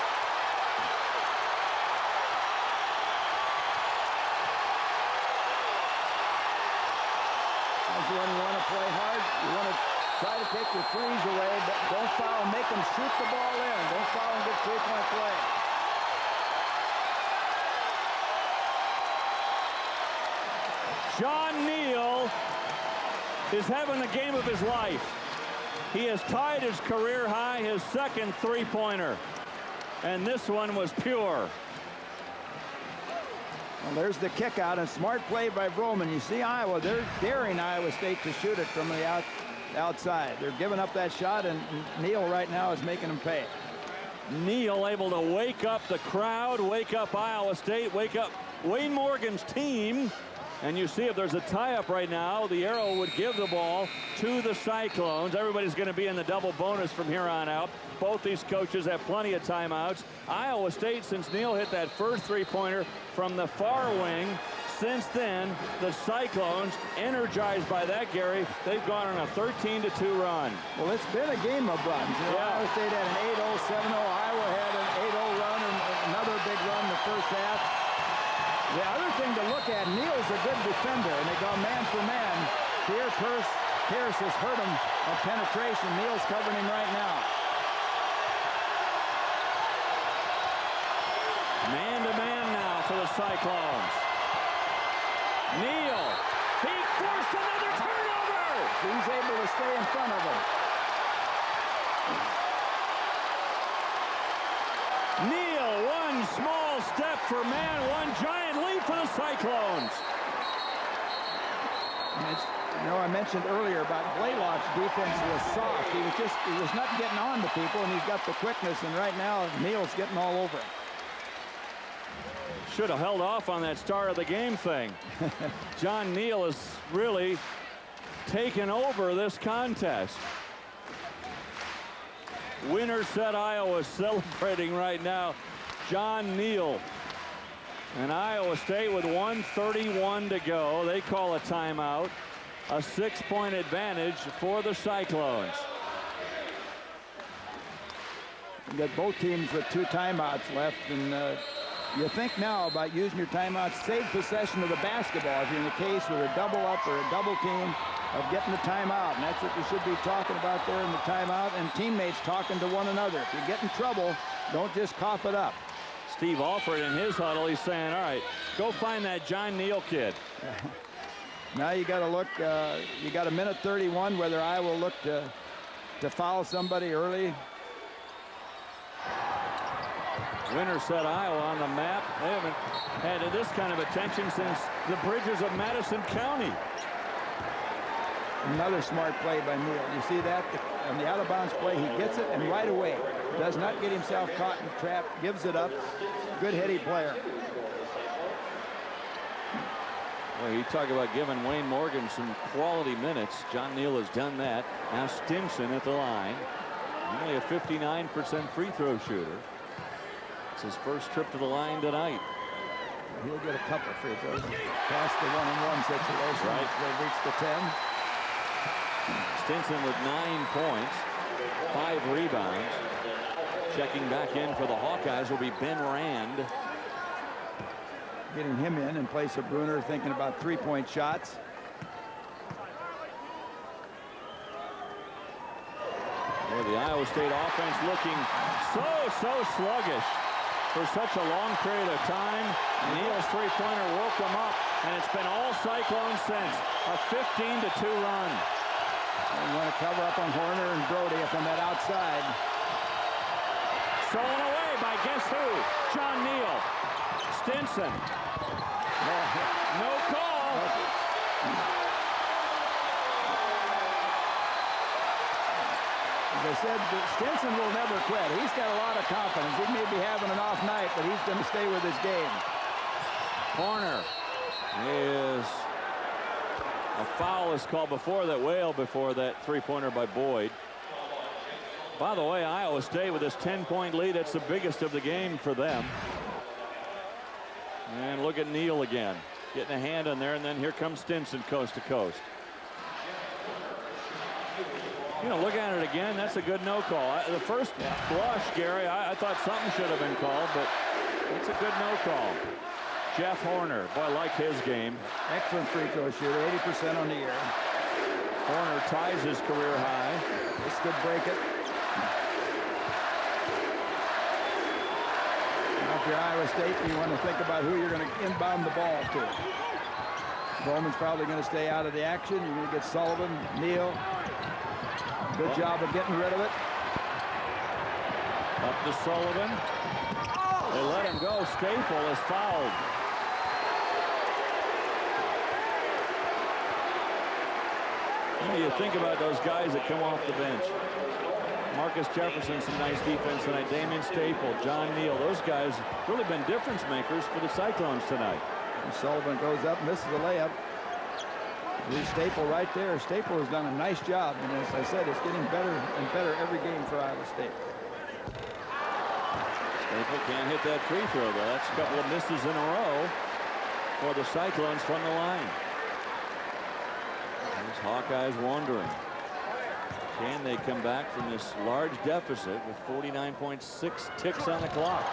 That's when you want to play hard. You want to try to take your threes away, but don't foul. Make them shoot the ball in. Don't foul and get three-point play. John Neal is having the game of his life. He has tied his career high, his second three-pointer. And this one was pure. Well, there's the kick out, and smart play by Vroman. You see Iowa, they're daring Iowa State to shoot it from the outside. They're giving up that shot, and Neal right now is making them pay. Neal able to wake up the crowd, wake up Iowa State, wake up Wayne Morgan's team. And you see if there's a tie-up right now, the arrow would give the ball to the Cyclones. Everybody's going to be in the double bonus from here on out. Both these coaches have plenty of timeouts. Iowa State, since Neal hit that first three-pointer from the far wing, since then, the Cyclones, energized by that, Gary, they've gone on a 13-2 run. Well, it's been a game of runs. You know, Iowa State had an 8-0, 7-0. Iowa had an 8-0 run and another big run in the first half. The other thing to look at, Neal's a good defender, and they go man for man. Pierre has hurt him of penetration. Neal's covering him right now. Man-to-man now for the Cyclones. Neal, he forced another turnover! He's able to stay in front of him. Neal, one small step for man, one giant leap for the Cyclones. You know, I mentioned earlier about Blalock's defense was soft. He was not getting on to people, and he's got the quickness, and right now Neal's getting all over him. Should have held off on that start of the game thing. John Neal has really taken over this contest. Winner set Iowa celebrating right now. John Neal. And Iowa State with 1:31 to go. They call a timeout. A 6-point advantage for the Cyclones. You got both teams with 2 timeouts left, and you think now about using your timeouts. Save possession of the basketball if you're in a case with a double up or a double team of getting the timeout. And that's what you should be talking about there in the timeout, and teammates talking to one another. If you get in trouble, don't just cough it up. Steve Alford in his huddle, he's saying, all right, go find that John Neal kid. Now you got to look, you got a minute 31, whether Iowa will look to foul somebody early. Winner set Iowa on the map. They haven't had this kind of attention since the bridges of Madison County. Another smart play by Neal. You see that? On the out-of-bounds play, he gets it, and right away does not get himself caught in the trap, gives it up. Good heady player. Well, you talk about giving Wayne Morgan some quality minutes. John Neal has done that. Now Stinson at the line. Only a 59% free throw shooter. It's his first trip to the line tonight. He'll get a couple free throws. Past the one-on-one situation. Right. They'll reach the 10. Stinson with 9 points, 5 rebounds. Checking back in for the Hawkeyes will be Ben Rand. Getting him in place of Bruner, thinking about 3-point shots. Well, the Iowa State offense looking so sluggish for such a long period of time. Neal's three-pointer woke them up, and it's been all Cyclones since. A 15-2 run. You want to cover up on Horner and Brody from that outside. Stolen away by guess who? John Neal. Stinson. No call. As I said, Stinson will never quit. He's got a lot of confidence. He may be having an off night, but he's going to stay with his game. Corner is a foul is called before that, well before that three-pointer by Boyd. By the way, Iowa State with this 10-point lead, it's the biggest of the game for them. And look at Neal again, getting a hand in there, and then here comes Stinson coast to coast. You know, look at it again. That's a good no call. The first blush, Gary, I thought something should have been called, but it's a good no call. Jeff Horner, boy, I like his game. Excellent free throw shooter, 80% on the year. Horner ties his career high. This could break it. Now, if you're Iowa State, you want to think about who you're going to inbound the ball to. Vroman's probably going to stay out of the action. You're going to get Sullivan, Neal. Good job of getting rid of it. Up to Sullivan. They let him go. Staple is fouled. What do you think about those guys that come off the bench? Marcus Jefferson, some nice defense tonight. Damien Staple, John Neal. Those guys really been difference makers for the Cyclones tonight. And Sullivan goes up, misses the layup. Leaves Staple right there. Staple has done a nice job, and as I said, it's getting better and better every game for Iowa State. Staple can't hit that free throw, though. That's a couple of misses in a row for the Cyclones from the line. These Hawkeyes wondering, can they come back from this large deficit with 49.6 ticks on the clock?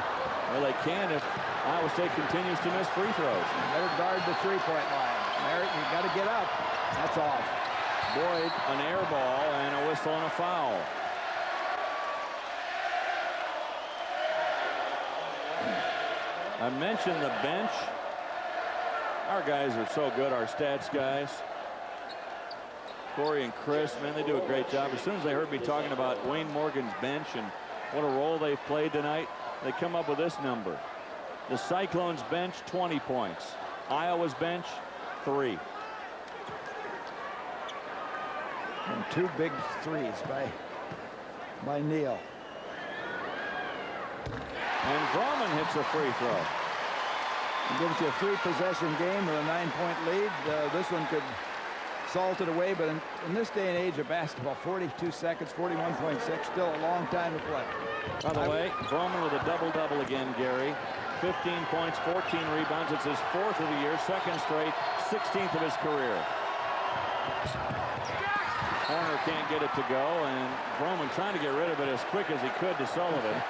Well, they can if Iowa State continues to miss free throws. You better guard the three-point line. Merritt, you got to get up. That's off. Boyd, an air ball and a whistle and a foul. I mentioned the bench. Our guys are so good, our stats guys. Corey and Chris, man, they do a great job. As soon as they heard me talking about Wayne Morgan's bench and what a role they've played tonight, they come up with this number. The Cyclones bench, 20 points. Iowa's bench, 3. And 2 big threes by Neal. And Vroman hits a free throw. It gives you a 3-possession game with a 9-point lead. This one could salt it away, but in this day and age of basketball, 42 seconds, 41.6, still a long time to play. By the way, Vroman with a double-double again, Gary. 15 points, 14 rebounds. It's his 4th of the year, 2nd straight, 16th of his career. Horner can't get it to go, and Vroman trying to get rid of it as quick as he could to Sullivan.